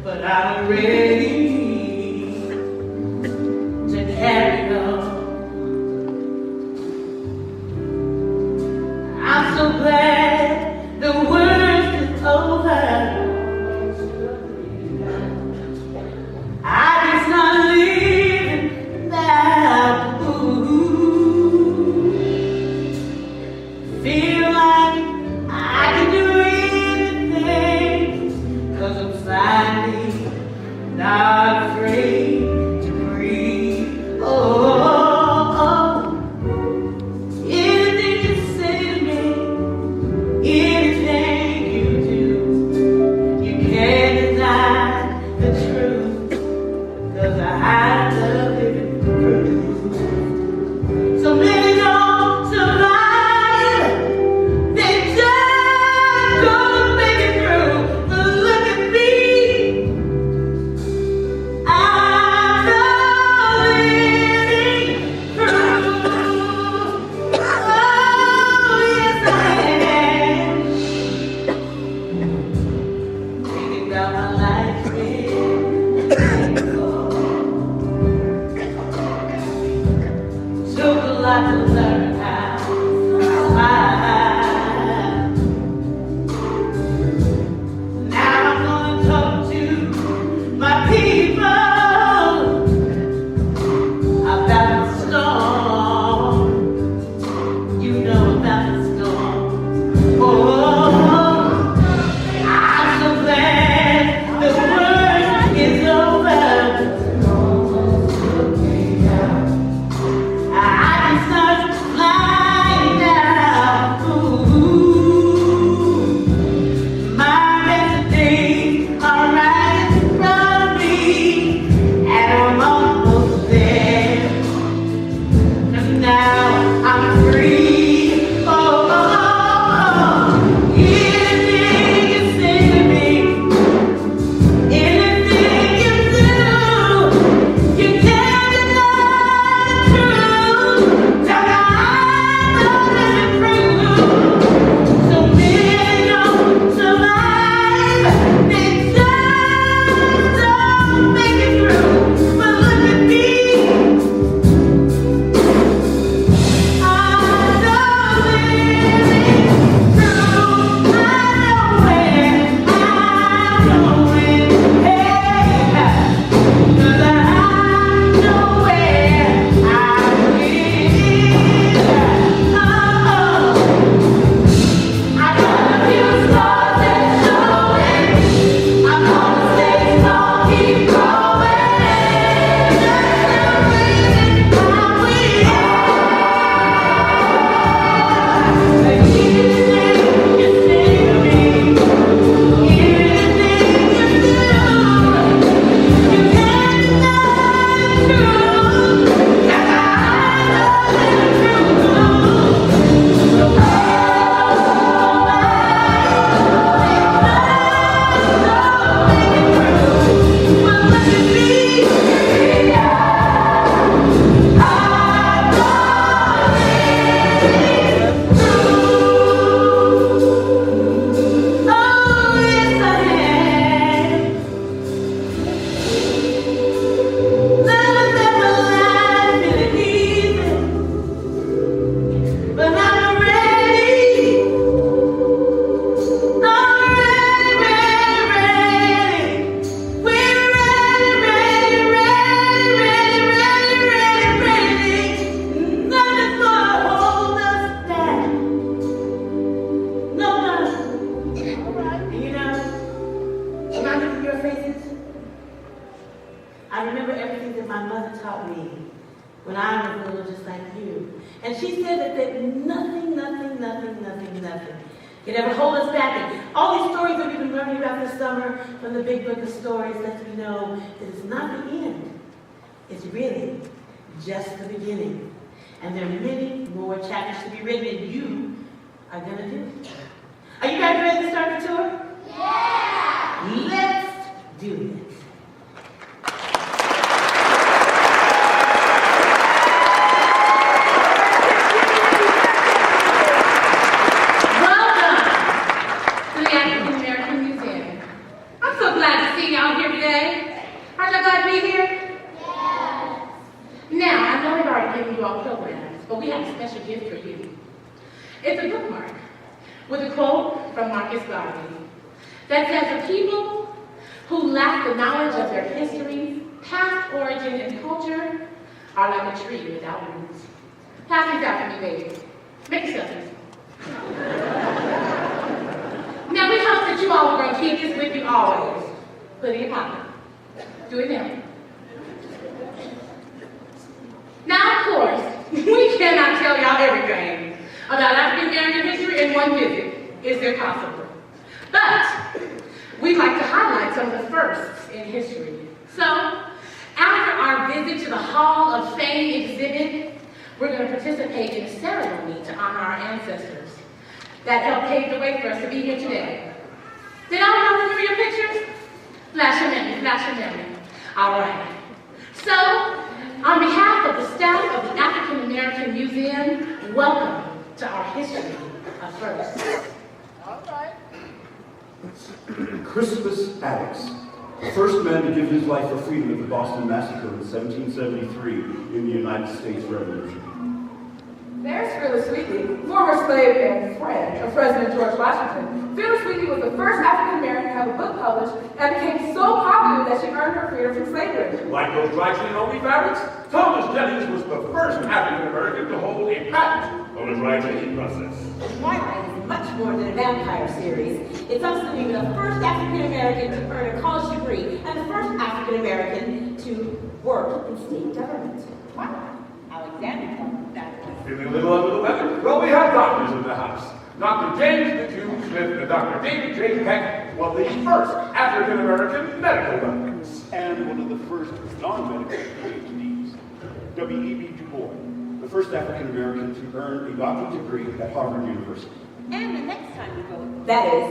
But I'm ready got to learn how to smile. Now I'm gonna talk to my people about the storm. You know about the storm. Oh, I'm so glad the worst is over. I can start flying now. Ooh, my best days are right in front of me, and I'm almost there. 'Cause now I'm free. Oh, oh, oh. Anything you say to me, anything you do, you tell me the truth. Now I know it's true. So many don't survive. They just don't make it through. But look at me. I know living through. I know where I'm going. Hey, 'cause I know where I'm headed. Oh, I'm gonna feel stars and showing. I'm gonna stay strong, keep growing. Just believe in my will. Anything you say to me, anything you do, you can't deny the truth. 'Cause I know it's true. So but I'm ready. I'm ready. We're ready. Nothing's gonna hold us down. No, nothing. You know, when I look at your faces, I remember everything that my mother taught me when I was little, just like you. And she said that nothing can ever hold us back. And all these stories that we've been learning about this summer from the Big Book of Stories lets me know that it's not the end. It's really just the beginning. And there are many more chapters to be written, and you are going to do it. Are you guys ready to start the tour? Yeah! Let's do it. Welcome to the African American Museum. I'm so glad to see y'all here today. Aren't y'all glad to be here? Yes. Now, I know we've already given you all programs, but we have a special gift for you. It's a bookmark with a quote from Marcus Garvey that says, "The people who lack the knowledge of their history, past origin, and culture are like a tree without roots." Pass these out for me, babies. Make yourself easy. Now, we hope that you all are going to keep this with you always. Put it in your pocket. Do it now. Now, of course, we cannot tell y'all everything about African American history in one visit. Is there possible? But we'd like to highlight some of the firsts in history. So, after our visit to the Hall of Fame exhibit, we're going to participate in a ceremony to honor our ancestors that helped pave the way for us to be here today. Did all of y'all remember your pictures? Flash your memory, flash your memory. All right. So, on behalf of the staff of the African American Museum, welcome to our history of firsts. All right. Crispus Attucks, the first man to give his life for freedom at the Boston Massacre in 1773 in the United States Revolution. There's Phyllis Wheatley, former slave and friend of President George Washington. Phyllis Wheatley was the first African American to have a book published and became so popular that she earned her freedom from slavery. Like those writing-only fabrics, Thomas Jennings was the first African American to hold a patent on the writing process. Twilight is much more than a vampire series. It's also even the first African American to earn a college degree and the first African American to work in state government. Twilight. Alexander told that. Feeling a little under the weather? Well, we have doctors in the house. Dr. James McHugh Smith and Dr. David J. Peck were the first African American medical doctors. And one of the first non-medical PhDs, W.E.B. Du Bois, the first African American to earn a doctorate degree at Harvard University. And the next time you vote, that is,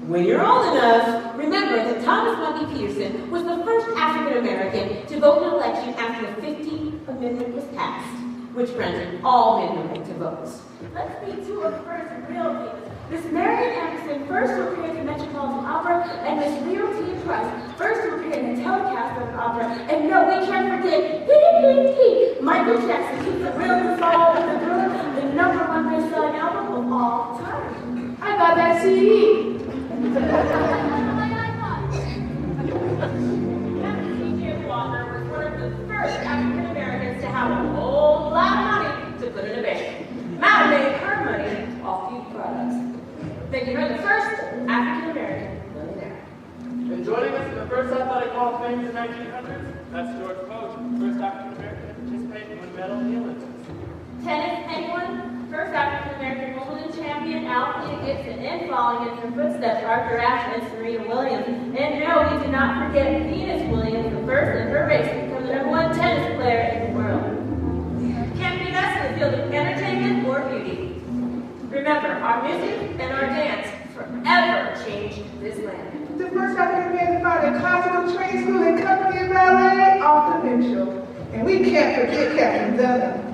when you're old enough, remember that Thomas Mundy Peterson was the first African American to vote in an election after the 15th Amendment was passed, which granted all men the right to vote. Let's meet two of the first real famous. Miss Marian Anderson, first to appear in the Metropolitan Opera, and Miss Leo T. Price, first to appear in the telecast of an opera. And no, we can't forget Michael Jackson, keeps the real soul in the room, the #1 best-selling album of all time. I got that CD. T.J. Walker was one of the first African Americans to have a whole lot of money to put in a bank. Mao made her money off beauty products, making her the first African American millionaire. And joining us in the first Athletic Hall of Fame in the 1900s, that's George Poach, first African American to participate in a medal in the Olympics. Tennis, anyone? First African-American Wimbledon champion, Althea Gibson, and following in her footsteps, Arthur Ashe and Serena Williams. And no, we do not forget Venus Williams, the first in her race to become the #1 tennis player in the world. Can't beat us in the field of entertainment or beauty. Remember, our music and our dance forever changed this land. The first African American founded classical training school in company and ballet, Arthur Mitchell. And we can't forget Captain Dunham.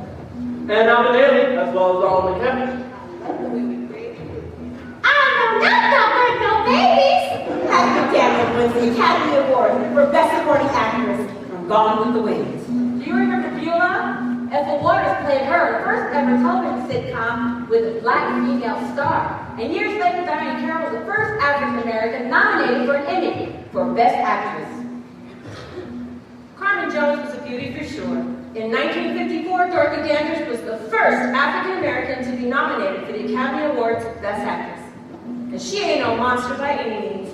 And Alvin Ailey, as well as all the mechanics. I know nothing about no babies. Hattie McDaniel wins the Academy Award for Best Supporting Actress from Gone with the Wind. Do you remember Beulah? Ethel Waters played her, the first ever television sitcom with a black female star. And years later, Diane Carroll was the first African American nominated for an Emmy for Best Actress. Carmen Jones was a beauty for sure. In 1954, Dorothy Dandridge was the first African American to be nominated for the Academy Awards for Best Actress. And she ain't no monster by any means.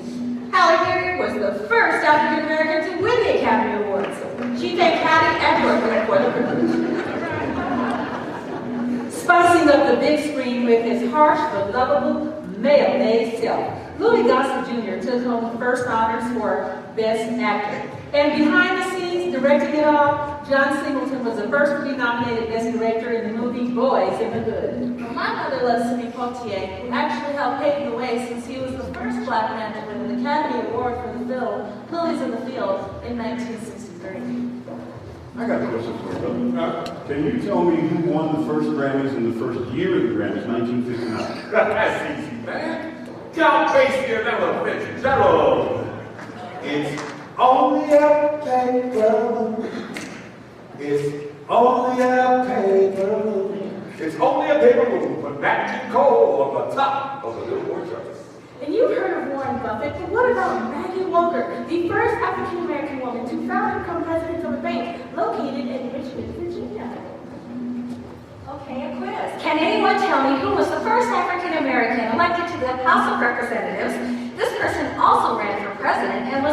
Halle Berry was the first African American to win the Academy Awards. She thanked Hattie and Brooklyn for the privilege. Spicing up the big screen with his harsh but lovable male-made self, Louis Gossett Jr. took home the first honors for Best Actor. And behind the scenes, directing it all, John Singleton was the first to be nominated Best Director in the movie Boys in the Hood. Well, my mother loves Sidney Poitier, who actually helped pave the way since he was the first black man to win an Academy Award for the film Lilies in the Field in 1963. I got a question for you, brother. Can you tell me who won the first Grammys in the first year of the Grammys, 1959? That's easy, man. Count Basie and Ella Fitzgerald. It's only a paper. It's only a paper. It's only a paper moon, but Nat King Cole on the top of the Billboard charts. And you've heard of Warren Buffett, but what about Maggie Walker, the first African-American woman to found and become president of a bank located in Richmond, Virginia? Okay, a quiz. Can anyone tell me who was the first African-American elected to the House of Representatives? This person also ran for president and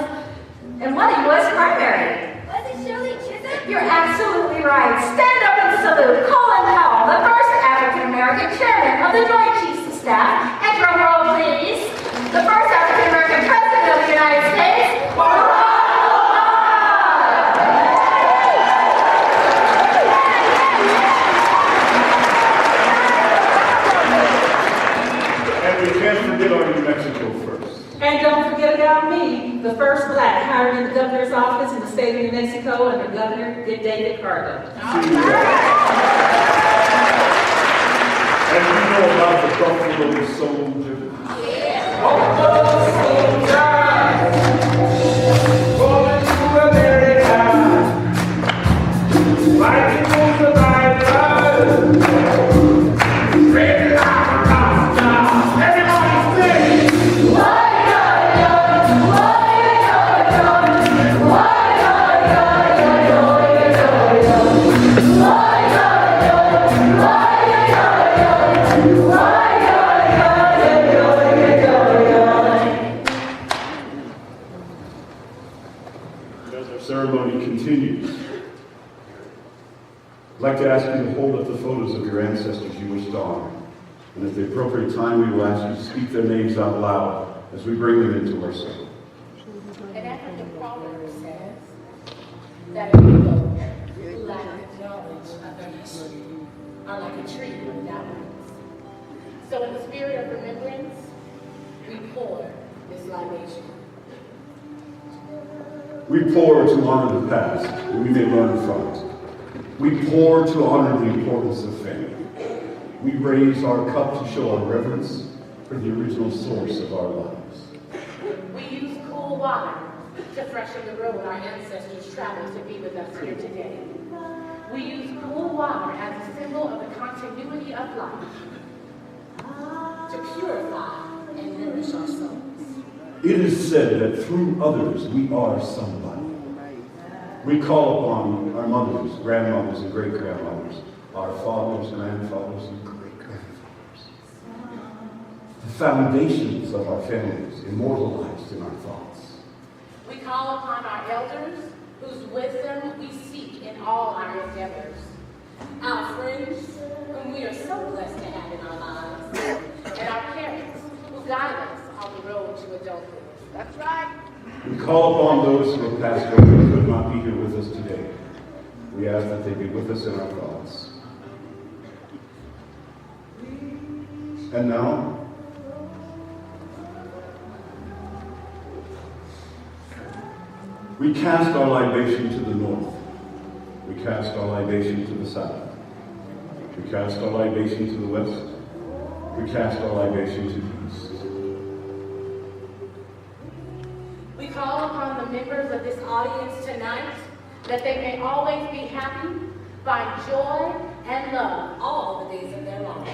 won a U.S. primary. Was it Shirley Chisholm? You're absolutely right. Stand up and salute Colin Powell, the first African-American chairman of the Joint Chiefs of Staff. And drum roll, please. The first African-American president of the United States. And we can't forget our New Mexico first. And don't forget about me, the first black hired in the governor's office in the state of New Mexico under Governor David Cargo. And you know about the Buffalo Soldier. Buffalo soldiers, going to America, fighting for survival. I'd like to ask you to hold up the photos of your ancestors you wish to honor. And at the appropriate time, we will ask you to speak their names out loud as we bring them into our circle. An African proverb says that a people who lack knowledge of their history are like a tree without roots. So in the spirit of remembrance, we pour this libation. We pour to honor the past, that we may learn from it. We pour to honor the importance of family. We raise our cup to show our reverence for the original source of our lives. We use cool water to freshen the road our ancestors traveled to be with us here today. We use cool water as a symbol of the continuity of life, to purify and nourish our souls. It is said that through others we are somebody. We call upon our mothers, grandmothers, and great-grandmothers, our fathers, grandfathers, and great-grandfathers. The foundations of our families immortalized in our thoughts. We call upon our elders, whose wisdom we seek in all our endeavors. Our friends, whom we are so blessed to have in our lives. And our parents, who guide us on the road to adulthood. That's right. We call upon those who have passed over and could not be here with us today. We ask that they be with us in our thoughts. And now, we cast our libation to the north. We cast our libation to the south. We cast our libation to the west. We cast our libation to the east. We call upon the members of this audience tonight that they may always be happy, find joy and love all the days of their lives.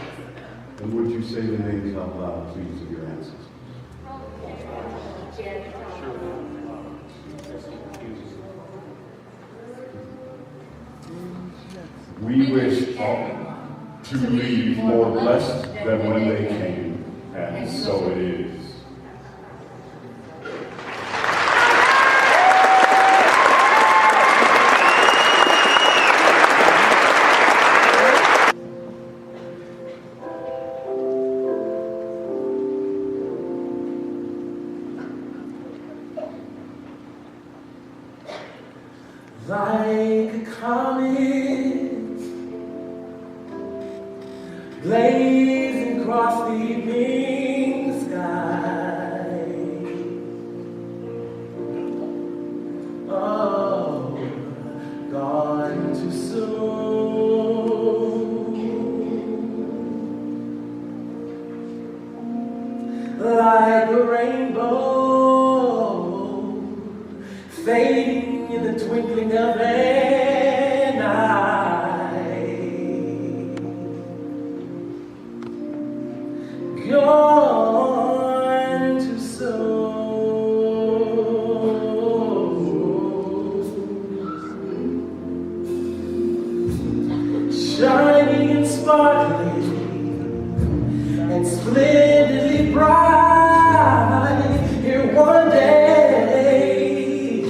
And would you say the names out loud, please, of your ancestors? Jeremy. We wish all to leave more blessed than when they came, and so it is. Like a comet blazing across the evening sky. Oh, gone too soon. Like a rainbow fading in the twinkling of an eye. Gone too soon. Shining and sparkling and splendidly bright here one day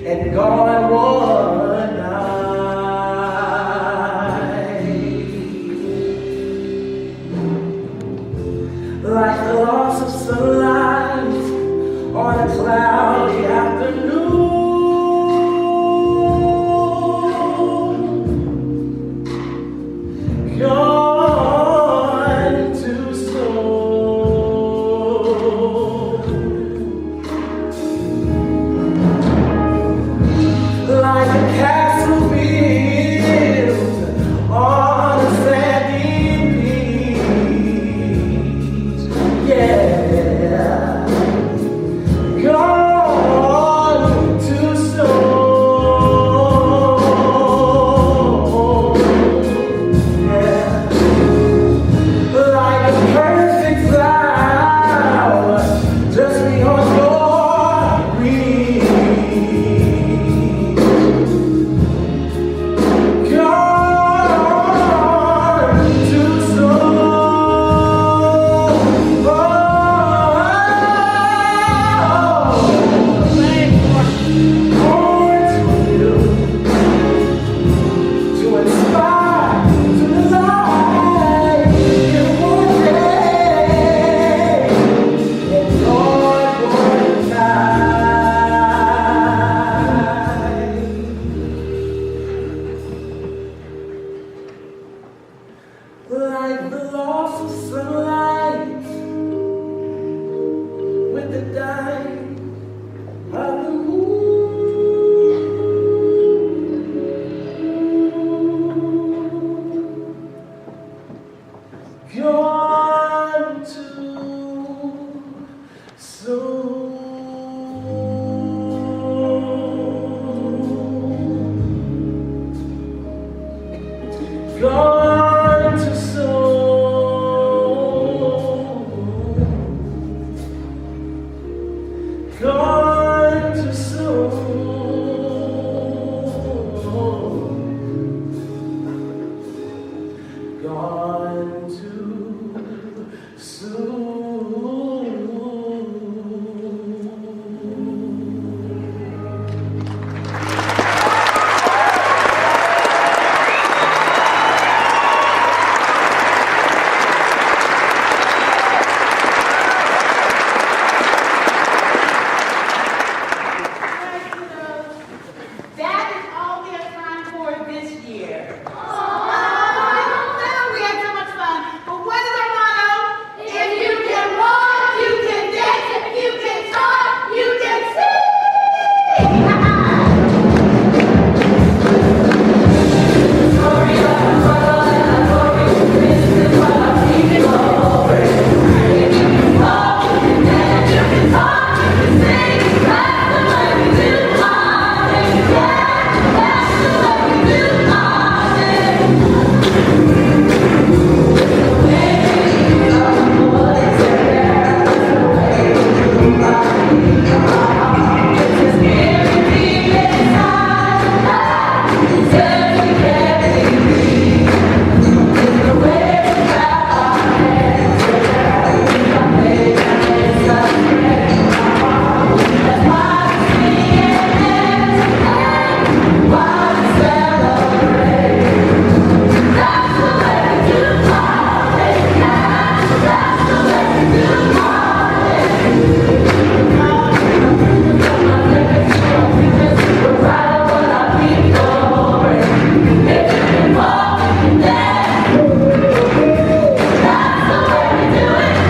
and gone one night. Like the loss of sunlight on a cloudy afternoon. Gone too soon. gone too soon. Gone too soon. Gone too soon. That is all we have time for this year. I don't know, we had so much fun. But what is our motto? If you can walk, you can dance. If you can talk, you can sing. Story of a struggle and a glory. This is what I'm keeping over. If you can walk, you can dance. You can talk, you can sing. That's the way we do our thing. That's the way we do our thing. The way we do our boys and girls, the way we do our thing. It's just giving deep inside. It's every day. It's the way we clap our hands together. We can make it success. That's why we sing and dance and why we celebrate. That's the way we do our thing. That's the way we do our thing. We're proud of what our people bring. If you can walk, you can dance. That's the way we do it.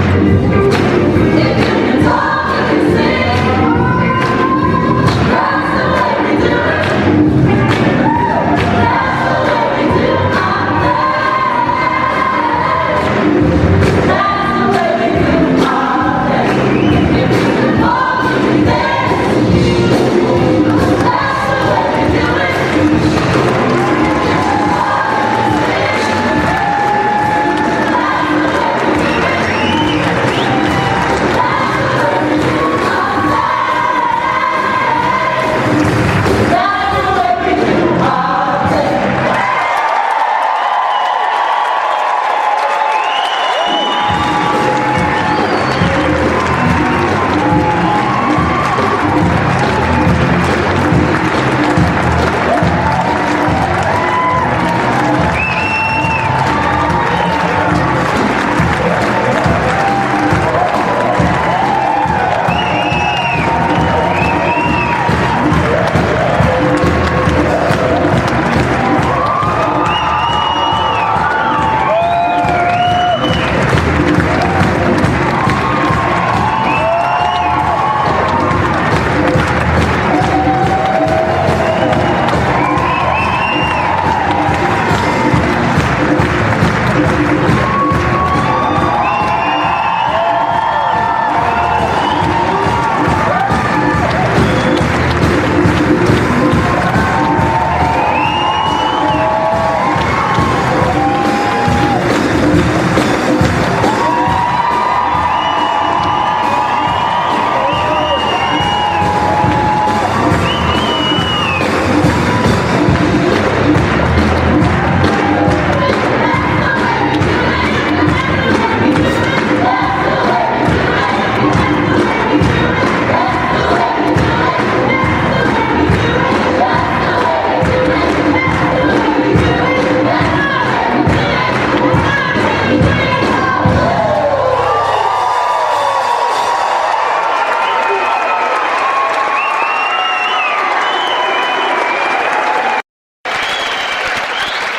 If you can talk, you can sing. That's the way we do it. That's the way we do our thing. That's the way we do our thing. If you can walk, you can dance. That's the way we do it.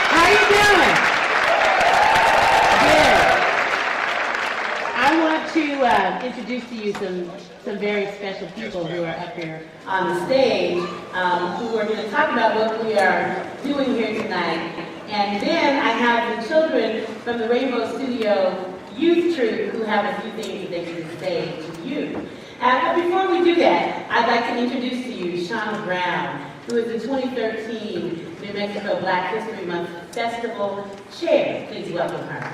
How you doing? Good. I want to introduce to you some very special people who are up here on the stage, who are going to talk about what we are doing here tonight. And then I have the children from the Rainbow Studio Youth Troupe who have a few things that they can say to you. But before we do that, I'd like to introduce to you Shauna Brown, who is the 2013 New Mexico Black History Month Festival chair. Please welcome her.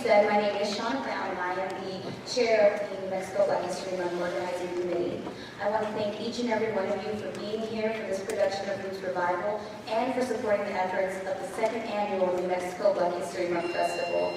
Said, my name is Shauna Brown, and I am the chair of the New Mexico Black History Month Organizing Committee. I want to thank each and every one of you for being here for this production of Roots Revival and for supporting the efforts of the second annual New Mexico Black History Month Festival.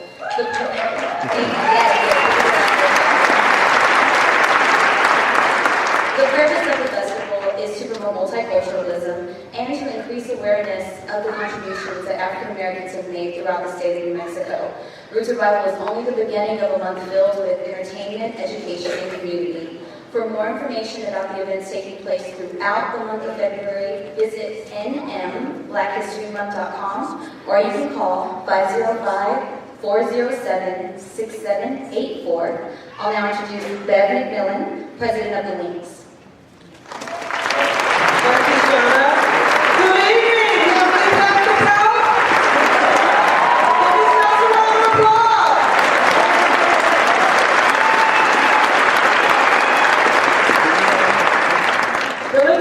The purpose of the festival is to promote multiculturalism and to increase awareness of the contributions that African Americans have made throughout the state of New Mexico. Roots Revival is only the beginning of a month filled with entertainment, education, and community. For more information about the events taking place throughout the month of February, visit nmblackhistorymonth.com or you can call 505-407-6784. I'll now introduce Bev McMillan, president of the Links.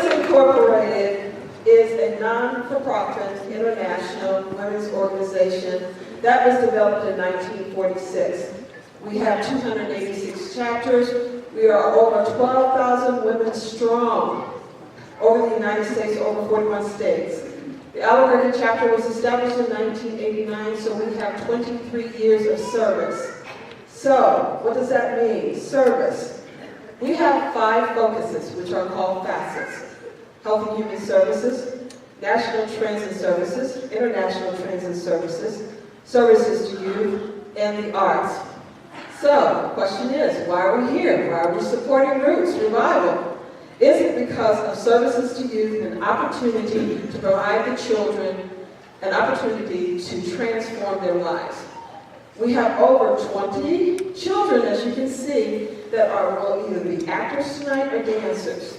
Incorporated is a non-for-profit international women's organization that was developed in 1946. We have 286 chapters. We are over 12,000 women strong over the United States, over 41 states. The Albuquerque chapter was established in 1989, so we have 23 years of service. So, what does that mean? Service. We have 5 focuses, which are called facets. Health and Human Services, National Transit Services, International Transit Services, Services to Youth, and the Arts. So, the question is, why are we here? Why are we supporting Roots Revival? Is it because of services to youth and opportunity to provide the children an opportunity to transform their lives? We have over 20 children, as you can see, that will either be actors tonight or dancers.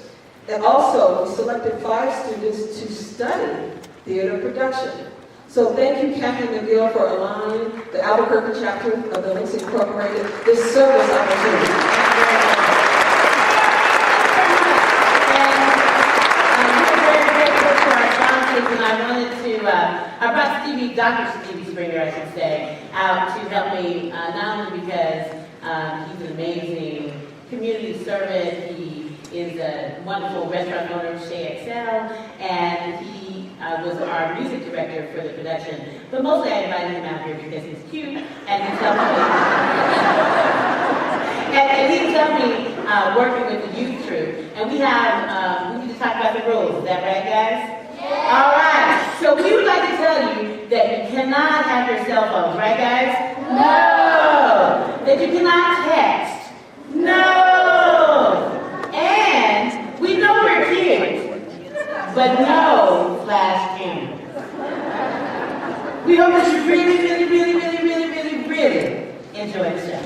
And also, we selected 5 students to study theater production. So thank you, Kathy McGill, for allowing the Albuquerque chapter of the Links Incorporated this service opportunity. And I wanted to, I brought Dr. Stevie Springer, I should say, out to help me, not only because he's an amazing community servant, he is a wonderful restaurant owner of Chez Excel, and he was our music director for the production. But mostly I invited him out here because he's cute, and he's helped me. and he's helped me working with the youth troupe. And we have, we need to talk about the rules. Is that right, guys? Yeah. All right. So we would like to tell you that you cannot have your cell phones, right, guys? No. That you cannot text. No. And we know we're kids, but no flash cameras. We hope that you really enjoy the show.